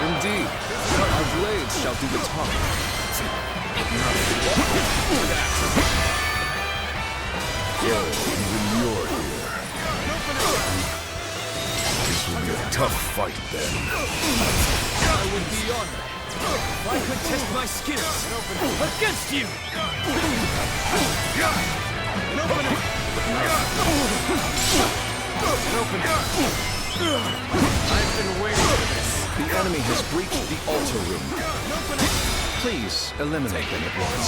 Indeed, our blades shall do the talking. So, even you're here. This will be a tough fight, then. I would be honored if I could test my skills against you! I've been waiting for this. The enemy has breached the altar room. Please eliminate them at once.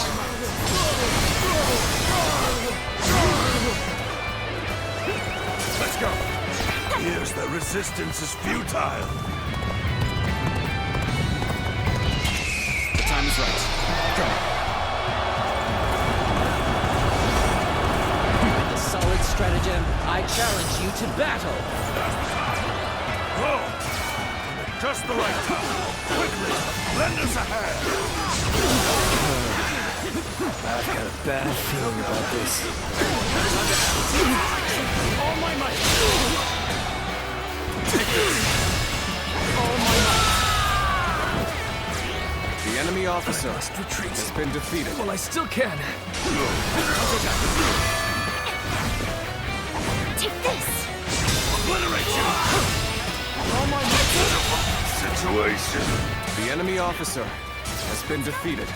Let's go. Here's the resistance is futile. The time is right. Go. With a solid stratagem, I challenge you to battle! Oh, just the right time. Quickly, lend us a hand. I've got a bad feeling about this. All my might! Take this! All my might! The enemy officer has been defeated. Well, I still can. Take this! Obliterate you! All my might! Situation. The enemy officer has been defeated.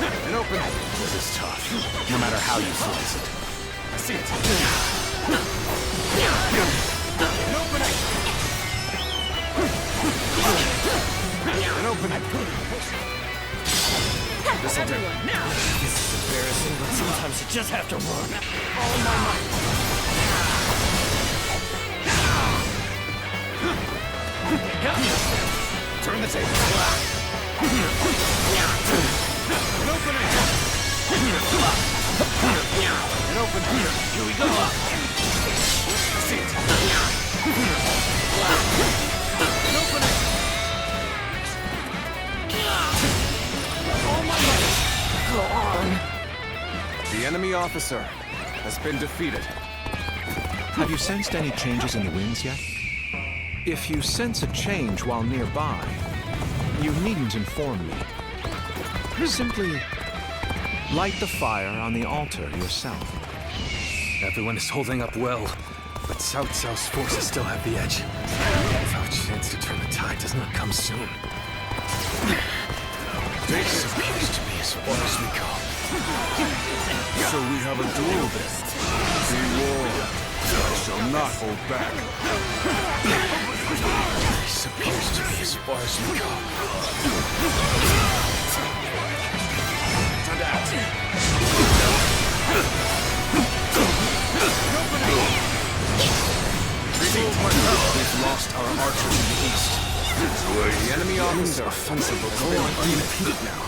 An opening. This is tough, no matter how you slice it. I see it. An opening. An opening. This'll do. Now! This is embarrassing, but sometimes you just have to run. All my might! Turn the table. An opening. An opening. Here we go. See it. An opening. All my might! Go on. The enemy officer has been defeated. Have you sensed any changes in the winds yet? If you sense a change while nearby, you needn't inform me. Simply light the fire on the altar yourself. Everyone is holding up well, but Cao Cao's forces still have the edge. If our chance to turn the tide does not come soon. This appears to be as far as we go. So we have a duel then. Be warned, I shall not hold back. This appears to be as far as we go. We've lost our archers in the east. The enemy officer offensive has been unimpeded now.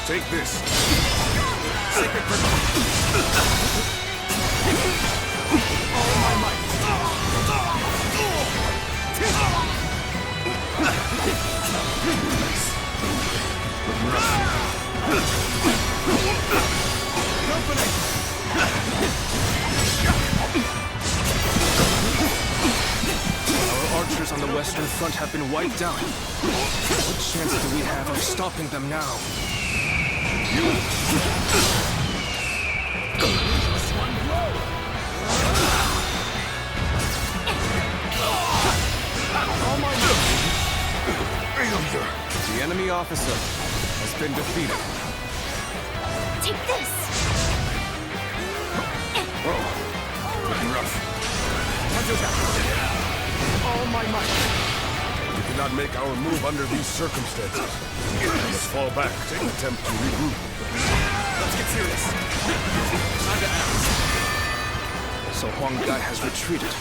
Take this. Sacred all my might. Our archers on the western front have been wiped out. What chance do we have of stopping them now? The enemy officer has been defeated. Take this! Looking rough. All my might. We cannot make our move under these circumstances. We must fall back and attempt to regroup. Let's get serious. Time to act. So Huang Gai has retreated.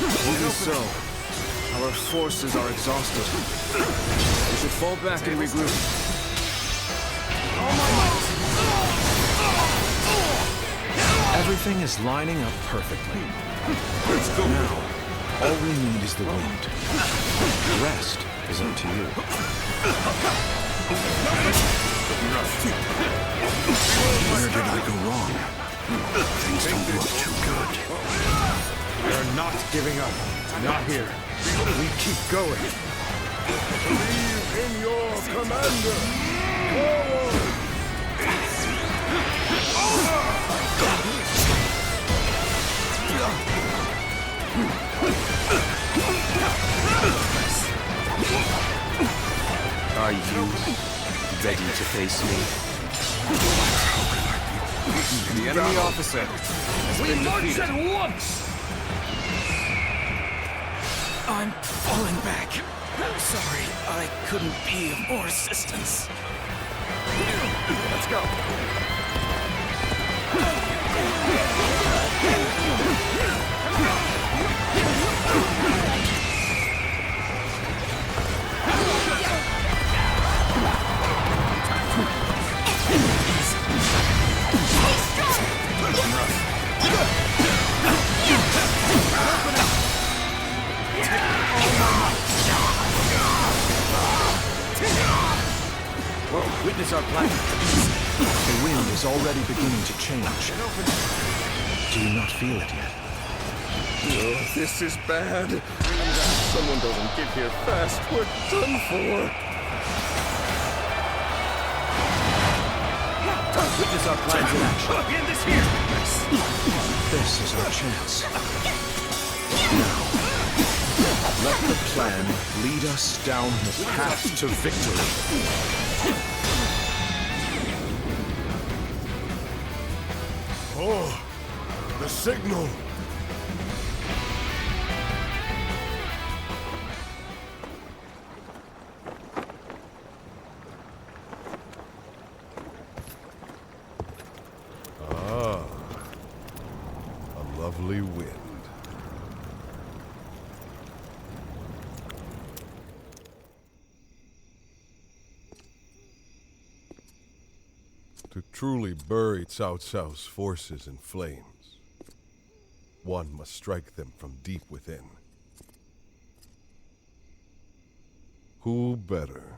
Even so, our forces are exhausted. We should fall back and regroup. All my might. Everything is lining up perfectly. Let's go now. All we need is the wind. The rest is up to you. Where did I go wrong? Things don't look too good. We are not giving up. Not here. We keep going. Believe in your commander. Forward! Are you ready to face me? The enemy officer has been defeated. At once! I'm falling back. Sorry, I couldn't be of more assistance. Let's go. Witness our plan. The wind is already beginning to change. Do you not feel it yet? Oh, this is bad. Someone doesn't get here fast. We're done for. Witness our plans in action. End this here. This is our chance. Now, let the plan lead us down the path to victory. Oh, the signal. Ah, a lovely wind. To truly bury Cao Cao's forces in flames, one must strike them from deep within. Who better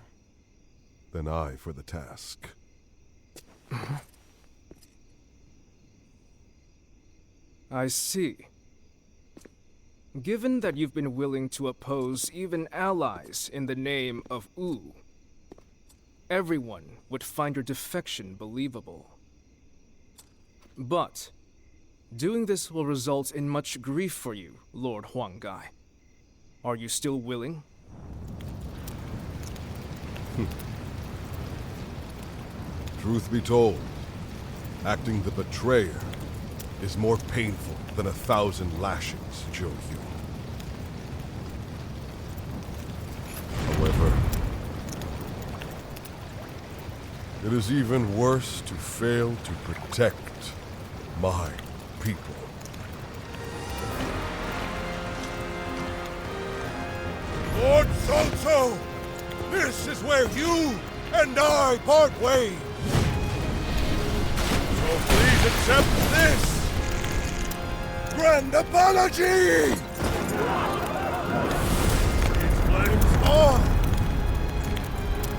than I for the task? I see. Given that you've been willing to oppose even allies in the name of Wu, everyone would find your defection believable. But doing this will result in much grief for you, Lord Huanggai. Are you still willing? Truth be told, acting the betrayer is more painful than 1,000 lashings, Zhou Yu. However, it is even worse to fail to protect my people. Lord Cao, this is where you and I part ways. So please accept this grand apology! These flames on!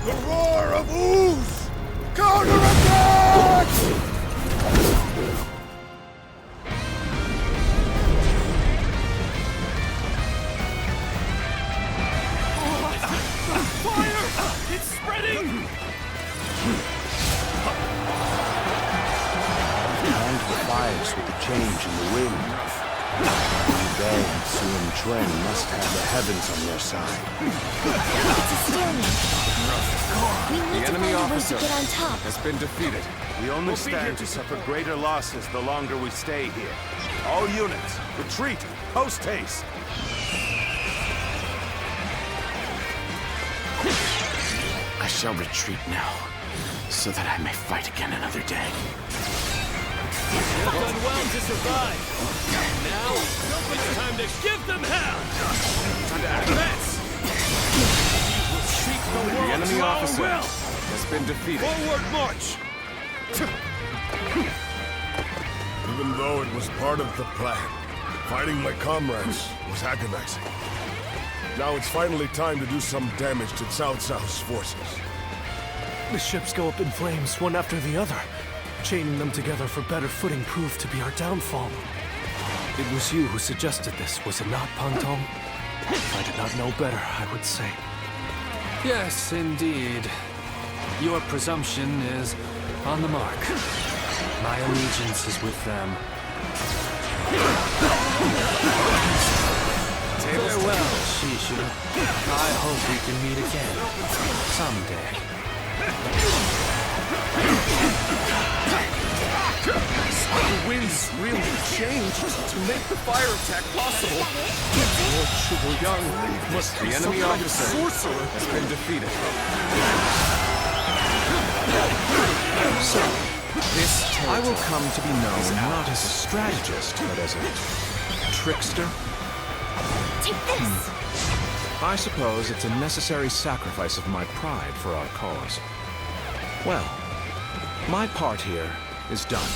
The roar of ooze! Counterattack! Fire! It's spreading! And the fires with the change in the wind. They and Sun Tren must have the heavens on their side. It's a stalemate. We need The to enemy find a way to officer get on top. has been defeated. We only stand to suffer greater losses the longer we stay here. All units, retreat, post haste. I shall retreat now, so that I may fight again another day. You've done well to survive. Now, it's time to give them hell! Time to advance! You will seek the The world enemy to our officer will! has been defeated. Forward march! Even though it was part of the plan, fighting my comrades was agonizing. Now it's finally time to do some damage to Cao Cao's forces. The ships go up in flames, one after the other. Chaining them together for better footing proved to be our downfall. It was you who suggested this, was it not, Pantong? If I did not know better, I would say. Yes, indeed. Your presumption is on the mark. My allegiance is with them. Farewell, Shishu. I hope we can meet again. Someday. The winds really changed to make the fire attack possible. Lord Zhuge must be The some enemy kind of officer sorcerer. has been defeated. So, I will come to be known not as a strategist, but as a trickster. Take this! I suppose it's a necessary sacrifice of my pride for our cause. Well, my part here is done.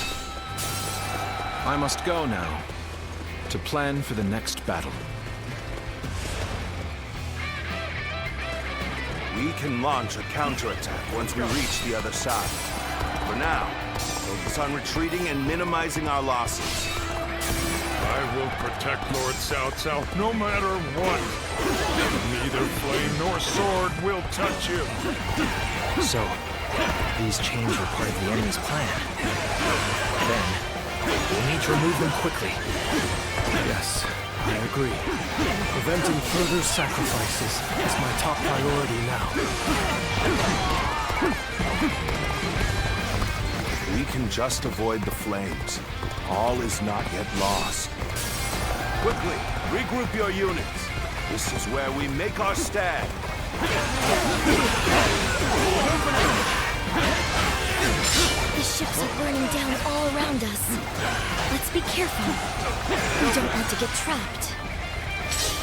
I must go now to plan for the next battle. We can launch a counterattack once we reach the other side. For now, focus on retreating and minimizing our losses. I will protect Lord Cao no matter what. Neither flame nor sword will touch you. So, these chains were part of the enemy's plan. Then, we'll need to remove them quickly. Yes, I agree. Preventing further sacrifices is my top priority now. We can just avoid the flames. All is not yet lost. Quickly, regroup your units. This is where we make our stand. The ships are burning down all around us. Let's be careful. We don't want to get trapped.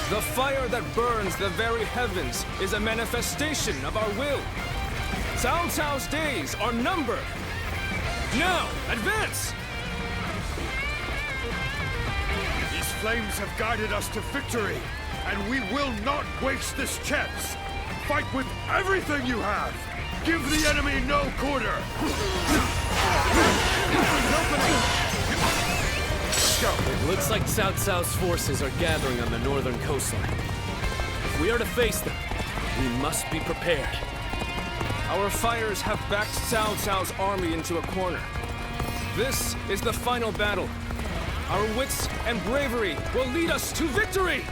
The fire that burns the very heavens is a manifestation of our will. Cao Cao's days are numbered. Now, advance! These flames have guided us to victory, and we will not waste this chance. Fight with everything you have. Give the enemy no quarter. go! It looks like Cao Cao's forces are gathering on the northern coastline. If we are to face them, we must be prepared. Our fires have backed Cao Cao's army into a corner. This is the final battle. Our wits and bravery will lead us to victory!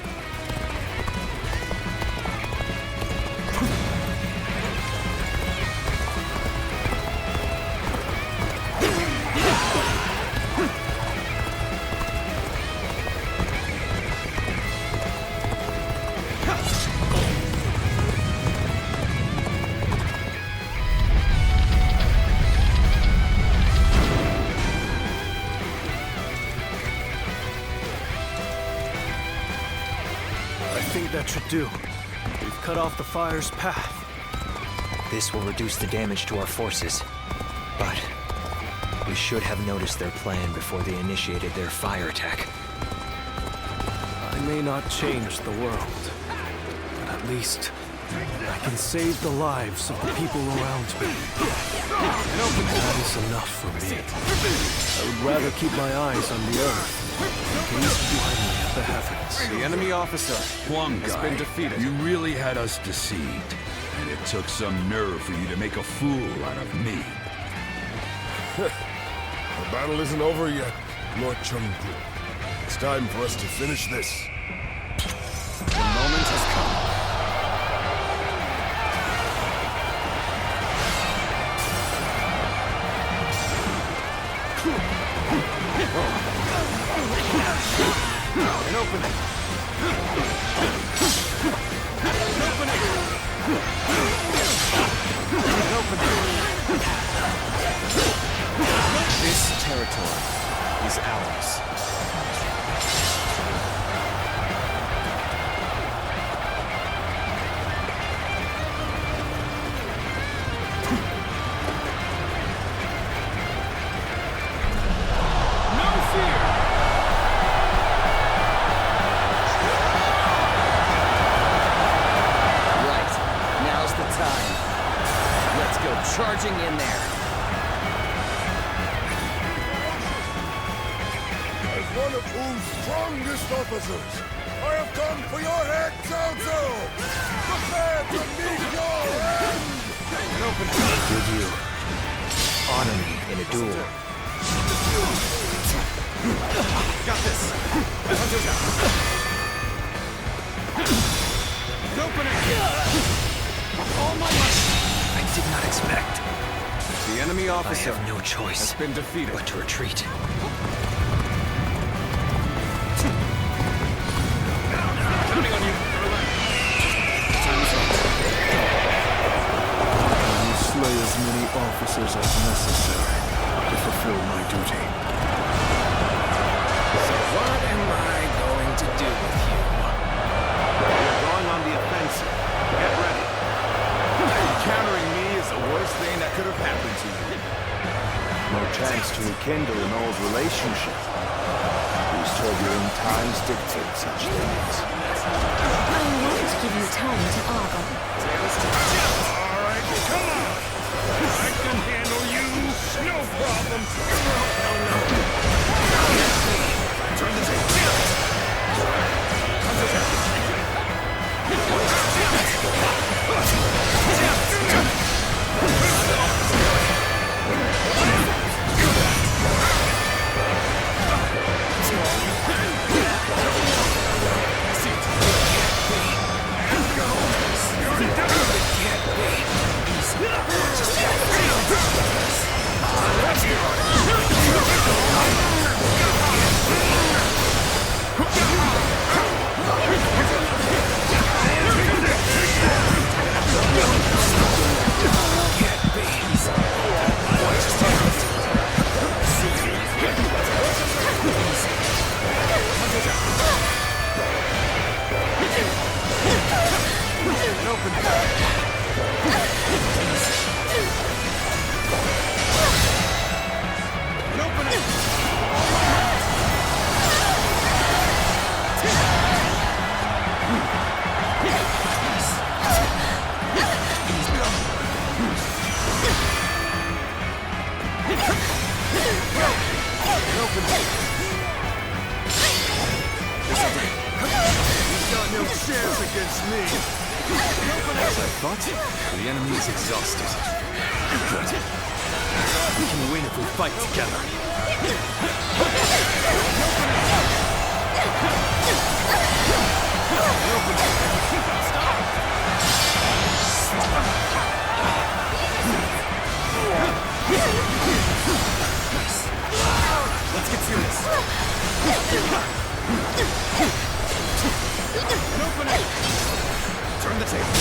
I think that should do. We've cut off the fire's path. This will reduce the damage to our forces. But we should have noticed their plan before they initiated their fire attack. I may not change the world, but at least I can save the lives of the people around me. That is enough for me. I would rather keep my eyes on the earth, gaze blindly at the heavens. The enemy officer has been defeated. You really had us deceived. And it took some nerve for you to make a fool out of me. The battle isn't over yet, Lord Chengpu. It's time for us to finish this. The moment has come. An opening! An opening! An opening! This territory is ours. Charging in there. As one of Wu's strongest officers, I have come for your head, Cao Cao! Prepare to meet your end! Did you honor me in a duel? Got this! Opening! All my might! I did not expect. The enemy officer I have no choice has been defeated. but to retreat. Counting on you. I will slay as many officers as necessary to fulfill my duty. So what am I going to do with you? We're going on the offensive. Get ready. Encountering me is the worst thing that could have happened to you. No chance to rekindle an old relationship. These turbulent times dictate such things. I won't give you time to argue. All right, come on. I can handle you. No problem. No. Turn the tape. thought. The enemy is exhausted. Good. We can win if we fight together. Let's get serious. Open it! Turn the table.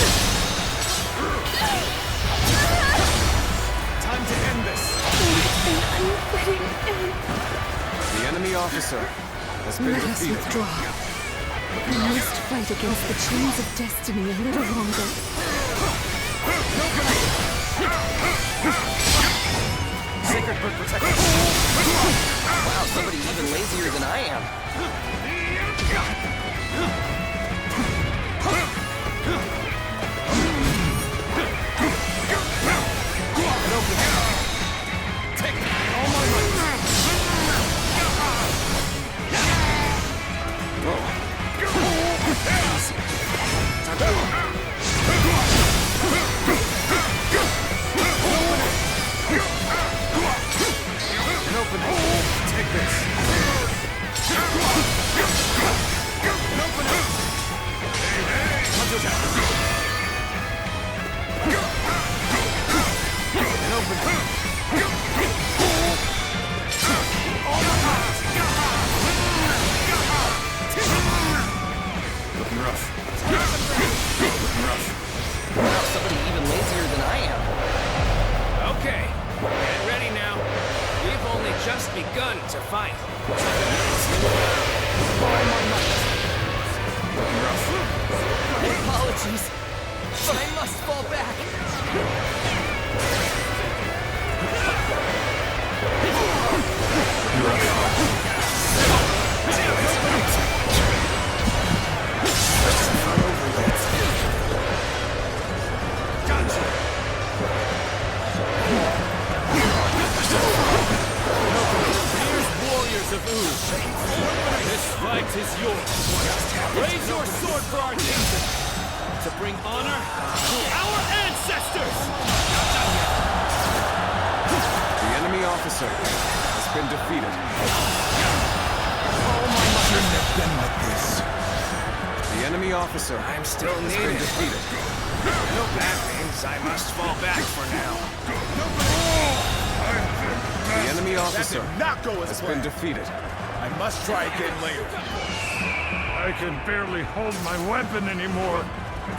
Time to end this. The enemy officer has been Let us defeated. withdraw. We must fight against the chains of destiny a little longer. Sacred Bird protection. Wow, somebody even lazier than I am. Take all my might. Take this. Looking rough. Wow, somebody even lazier than I am. Okay, get ready now. We've only just begun to fight. My apologies, but I must fall back. Warriors of Ooze, this fight is yours. Raise your sword for our nation, to bring honor to our ancestors! The enemy officer has been defeated. Shouldn't have been like this. The enemy officer I'm still has needed. been defeated. That means I must fall back for now. The enemy officer Not go as has planned. been defeated. I must try again later. I can barely hold my weapon anymore.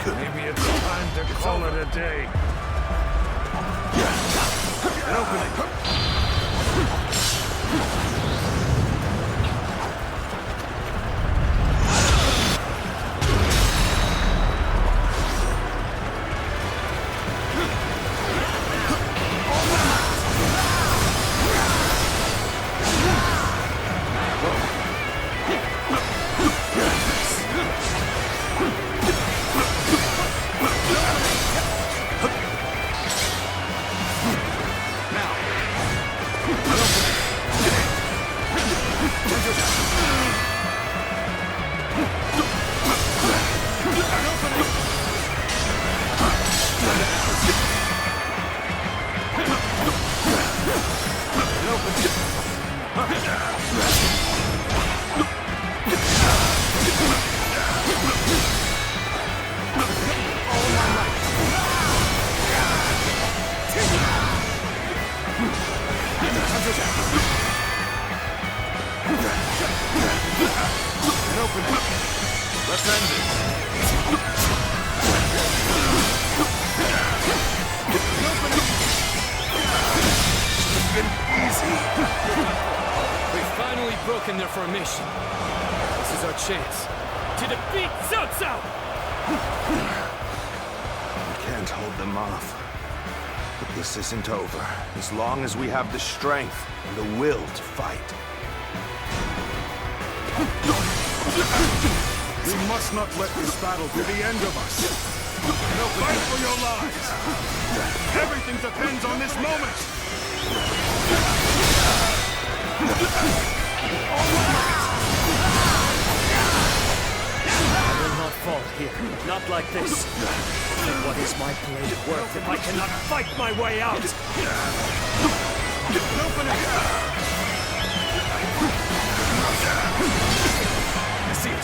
Maybe it's time to call it a day. An opening. Let's end We've finally broken their formation. This is our chance to defeat Cao Cao! We can't hold them off. But this isn't over, as long as we have the strength and the will to fight. We must not let this battle be the end of us. Fight for your lives. Everything depends on this moment. I will not fall here, not like this. What is my blade worth if I cannot fight my way out? Open it! I see it.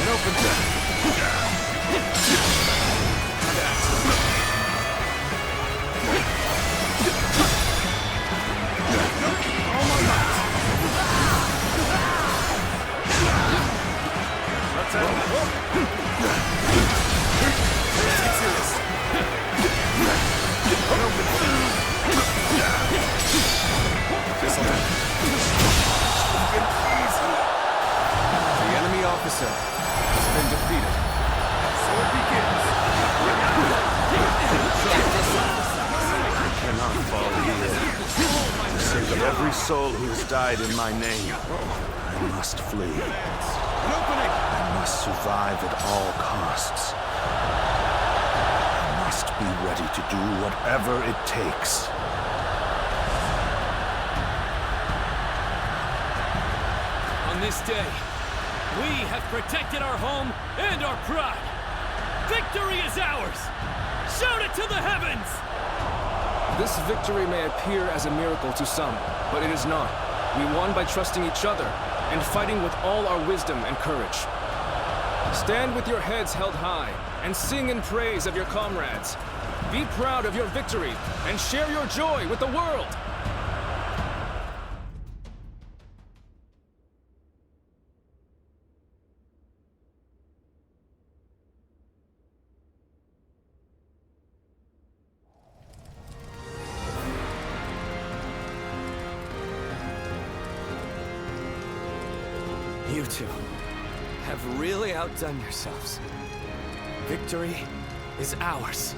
Open soul who has died in my name. I must flee. I must survive at all costs. I must be ready to do whatever it takes. On this day, we have protected our home and our pride. Victory is ours! Shout it to the heavens! This victory may appear as a miracle to some, but it is not. We won by trusting each other and fighting with all our wisdom and courage. Stand with your heads held high and sing in praise of your comrades. Be proud of your victory and share your joy with the world. You two have really outdone yourselves. Victory is ours.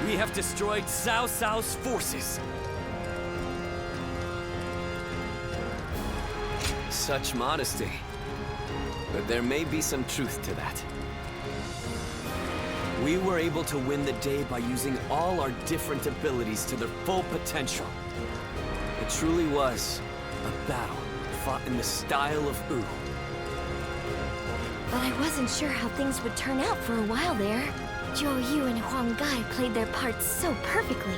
We have destroyed Cao Cao's forces. Such modesty. But there may be some truth to that. We were able to win the day by using all our different abilities to their full potential. It truly was a battle fought in the style of Wu. But I wasn't sure how things would turn out for a while there. Zhou Yu and Huang Gai played their parts so perfectly.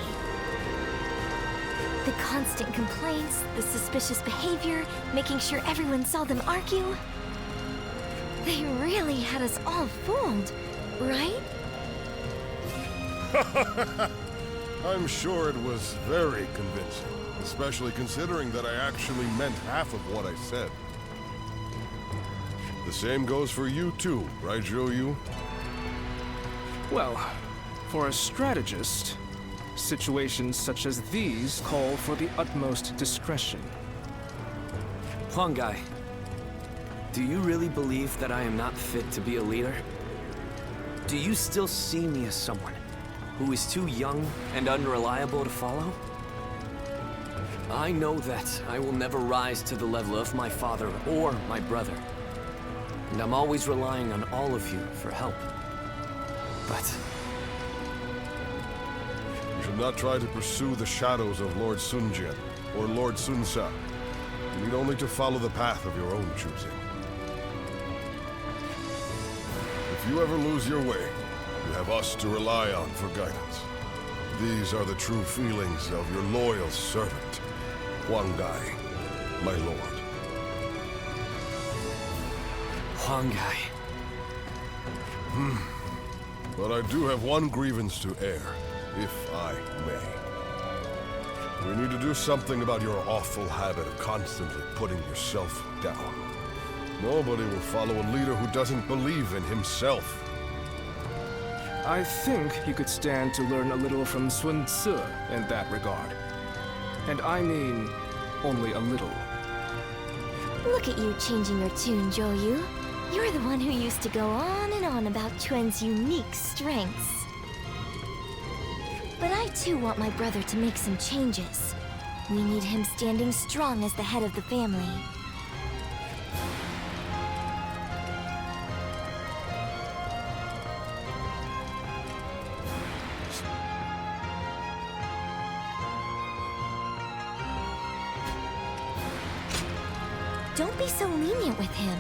The constant complaints, the suspicious behavior, making sure everyone saw them argue. They really had us all fooled, right? I'm sure it was very convincing, especially considering that I actually meant half of what I said. The same goes for you too, right, Zhou Yu? Well, for a strategist, situations such as these call for the utmost discretion. Huang Gai, do you really believe that I am not fit to be a leader? Do you still see me as someone who is too young and unreliable to follow? I know that I will never rise to the level of my father or my brother. And I'm always relying on all of you for help. But You should not try to pursue the shadows of Lord Sun Jian or Lord Sun Sa. You need only to follow the path of your own choosing. If you ever lose your way, you have us to rely on for guidance. These are the true feelings of your loyal servant, Huang Gai, my lord. Huang Gai. But I do have one grievance to air, if I may. We need to do something about your awful habit of constantly putting yourself down. Nobody will follow a leader who doesn't believe in himself. I think you could stand to learn a little from Sun Tzu in that regard. And I mean, only a little. Look at you changing your tune, Zhou. You're the one who used to go on and on about Quen's unique strengths. But I too want my brother to make some changes. We need him standing strong as the head of the family. Don't be so lenient with him.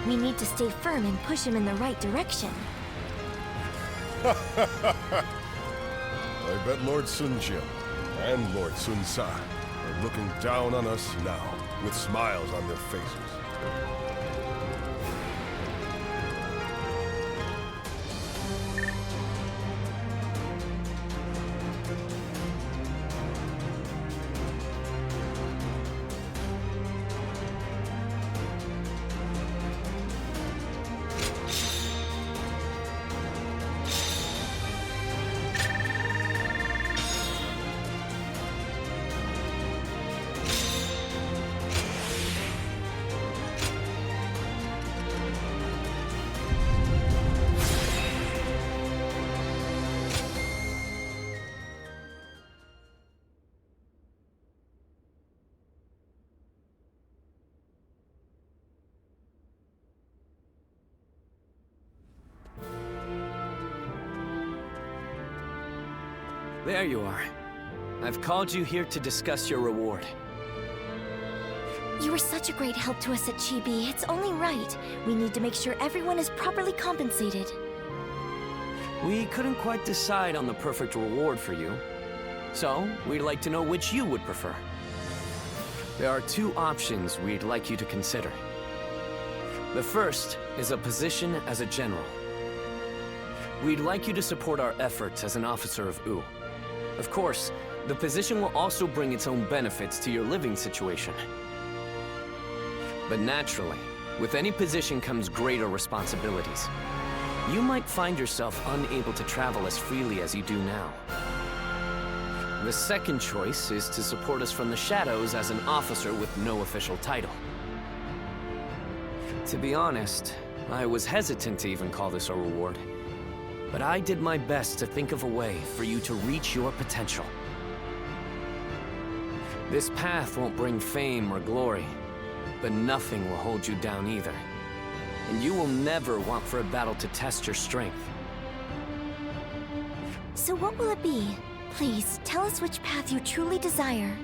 We need to stay firm and push him in the right direction. I bet Lord Sun Jian and Lord Sun Sa are looking down on us now, with smiles on their faces. There you are. I've called you here to discuss your reward. You were such a great help to us at Chibi. It's only right. We need to make sure everyone is properly compensated. We couldn't quite decide on the perfect reward for you. So, we'd like to know which you would prefer. There are two options we'd like you to consider. The first is a position as a general. We'd like you to support our efforts as an officer of Wu. Of course, the position will also bring its own benefits to your living situation. But naturally, with any position comes greater responsibilities. You might find yourself unable to travel as freely as you do now. The second choice is to support us from the shadows as an officer with no official title. To be honest, I was hesitant to even call this a reward. But I did my best to think of a way for you to reach your potential. This path won't bring fame or glory, but nothing will hold you down either. And you will never want for a battle to test your strength. So what will it be? Please, tell us which path you truly desire.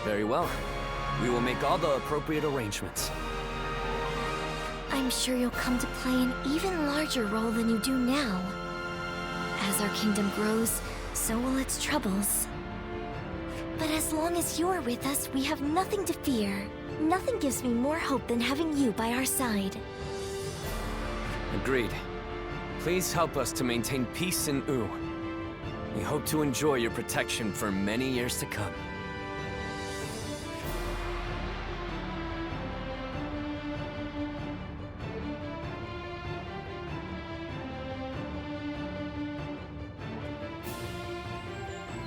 Very well. We will make all the appropriate arrangements. I'm sure you'll come to play an even larger role than you do now. As our kingdom grows, so will its troubles. But as long as you're with us, we have nothing to fear. Nothing gives me more hope than having you by our side. Agreed. Please help us to maintain peace in Wu. We hope to enjoy your protection for many years to come.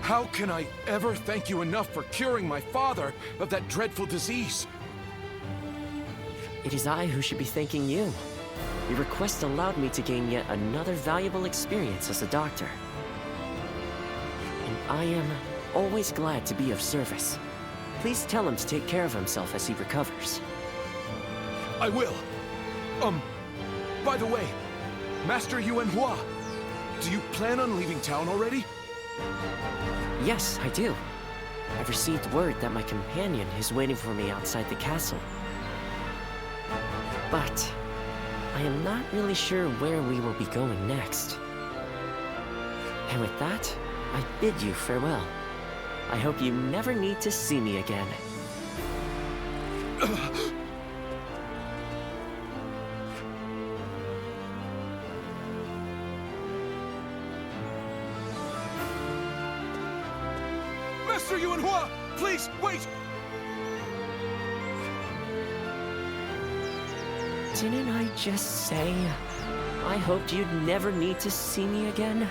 How can I ever thank you enough for curing my father of that dreadful disease? It is I who should be thanking you. Your request allowed me to gain yet another valuable experience as a doctor. And I am always glad to be of service. Please tell him to take care of himself as he recovers. I will. By the way, Master Yuanhua, do you plan on leaving town already? Yes, I do. I've received word that my companion is waiting for me outside the castle. But I am not really sure where we will be going next. And with that, I bid you farewell. I hope you never need to see me again. Master Yuanhua, please, wait! Didn't I just say I hoped you'd never need to see me again?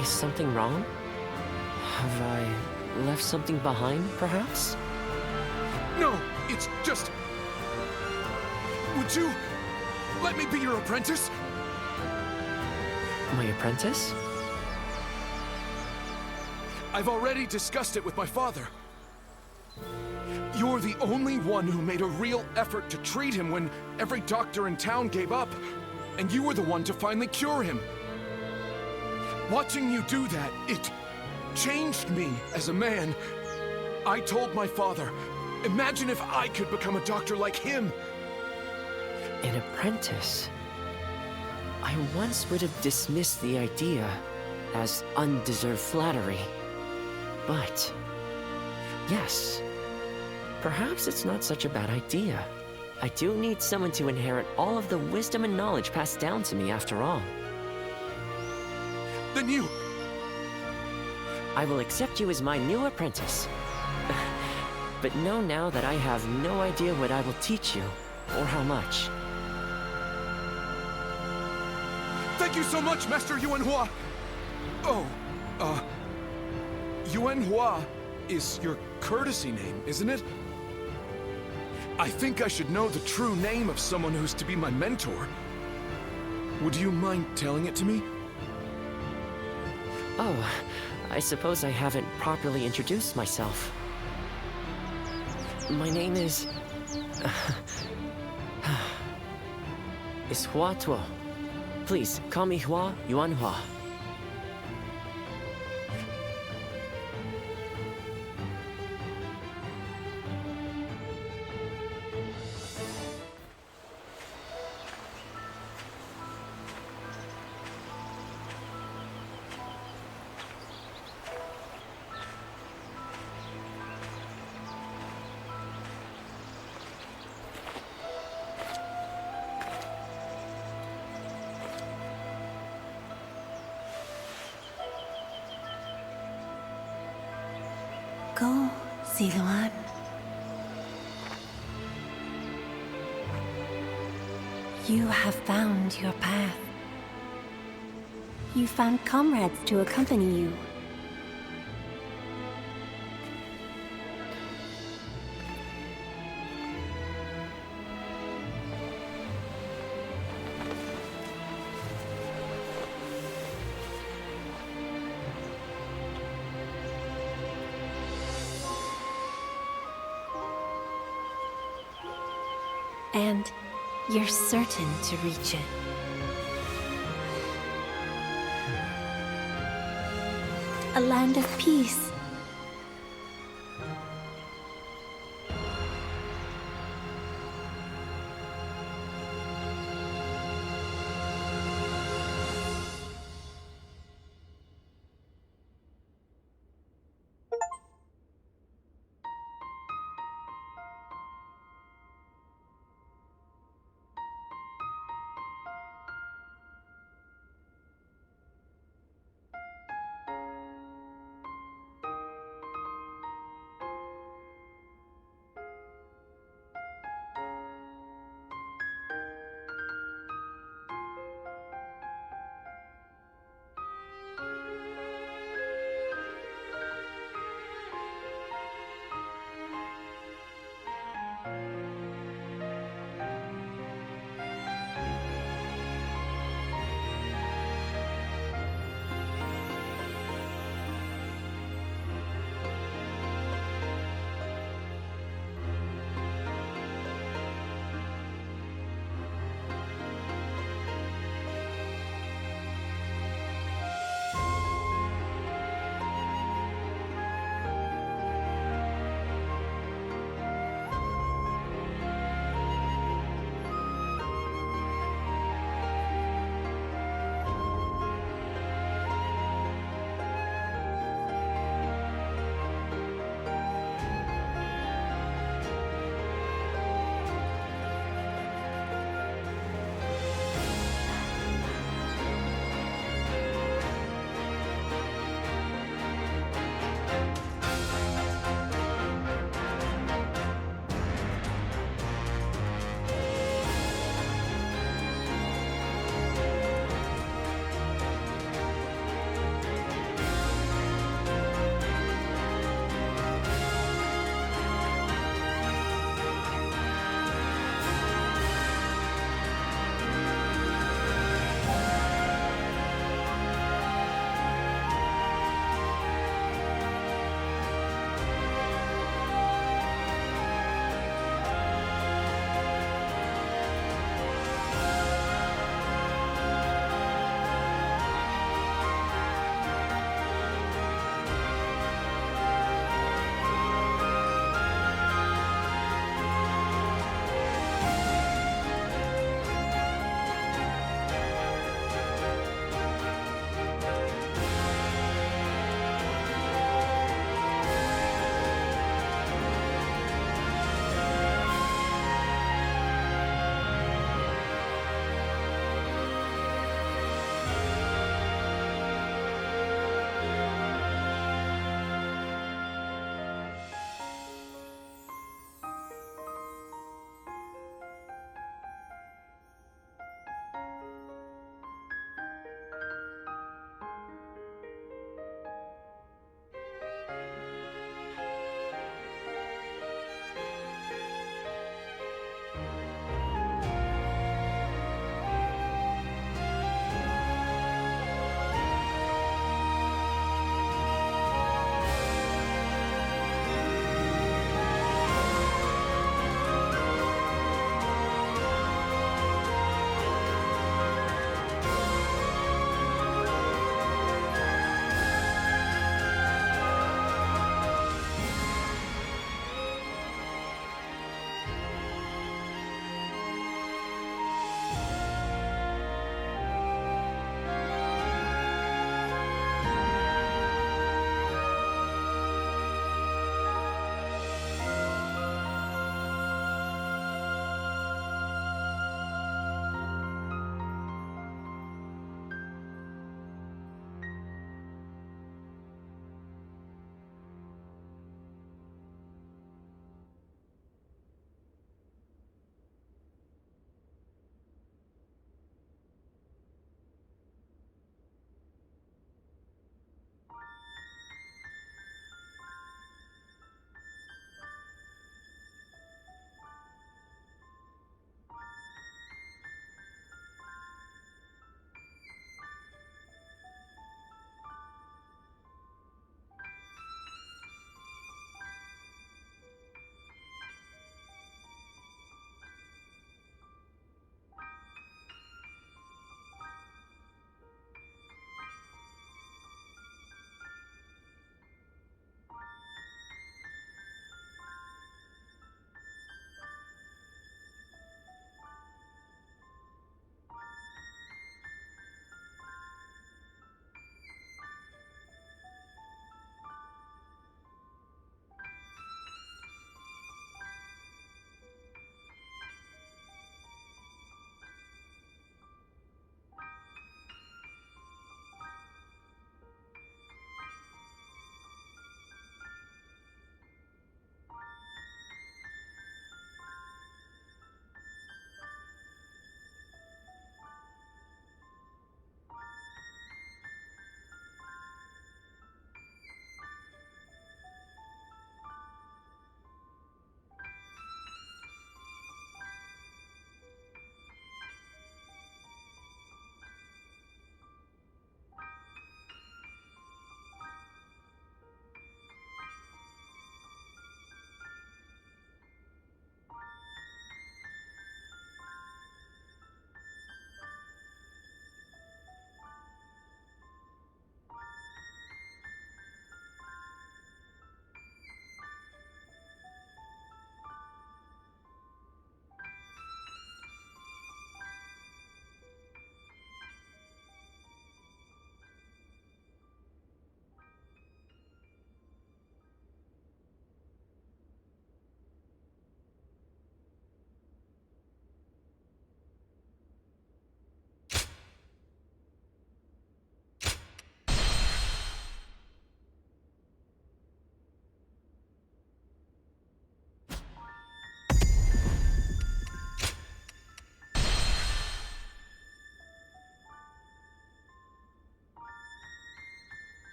Is something wrong? Have I left something behind, perhaps? No, it's just... Would you let me be your apprentice? My apprentice? I've already discussed it with my father. You're the only one who made a real effort to treat him when every doctor in town gave up, and you were the one to finally cure him. Watching you do that, it changed me as a man. I told my father, imagine if I could become a doctor like him. An apprentice? I once would have dismissed the idea as undeserved flattery. But, yes, perhaps it's not such a bad idea. I do need someone to inherit all of the wisdom and knowledge passed down to me after all. Then you... I will accept you as my new apprentice. But know now that I have no idea what I will teach you, or how much. Thank you so much, Master Yuanhua! Oh, Yuanhua is your courtesy name, isn't it? I think I should know the true name of someone who's to be my mentor. Would you mind telling it to me? Oh, I suppose I haven't properly introduced myself. My name is Hua Tuo. Please, call me Hua Yuanhua. Go, Ziluan. You have found your path. You found comrades to accompany you. And you're certain to reach it. A land of peace.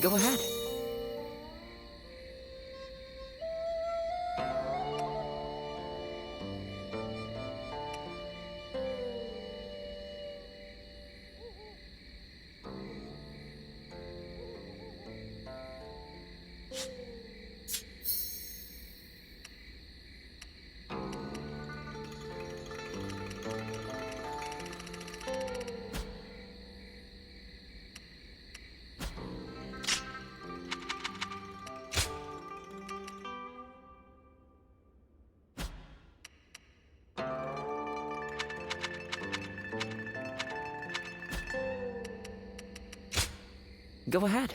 Go ahead. Go ahead.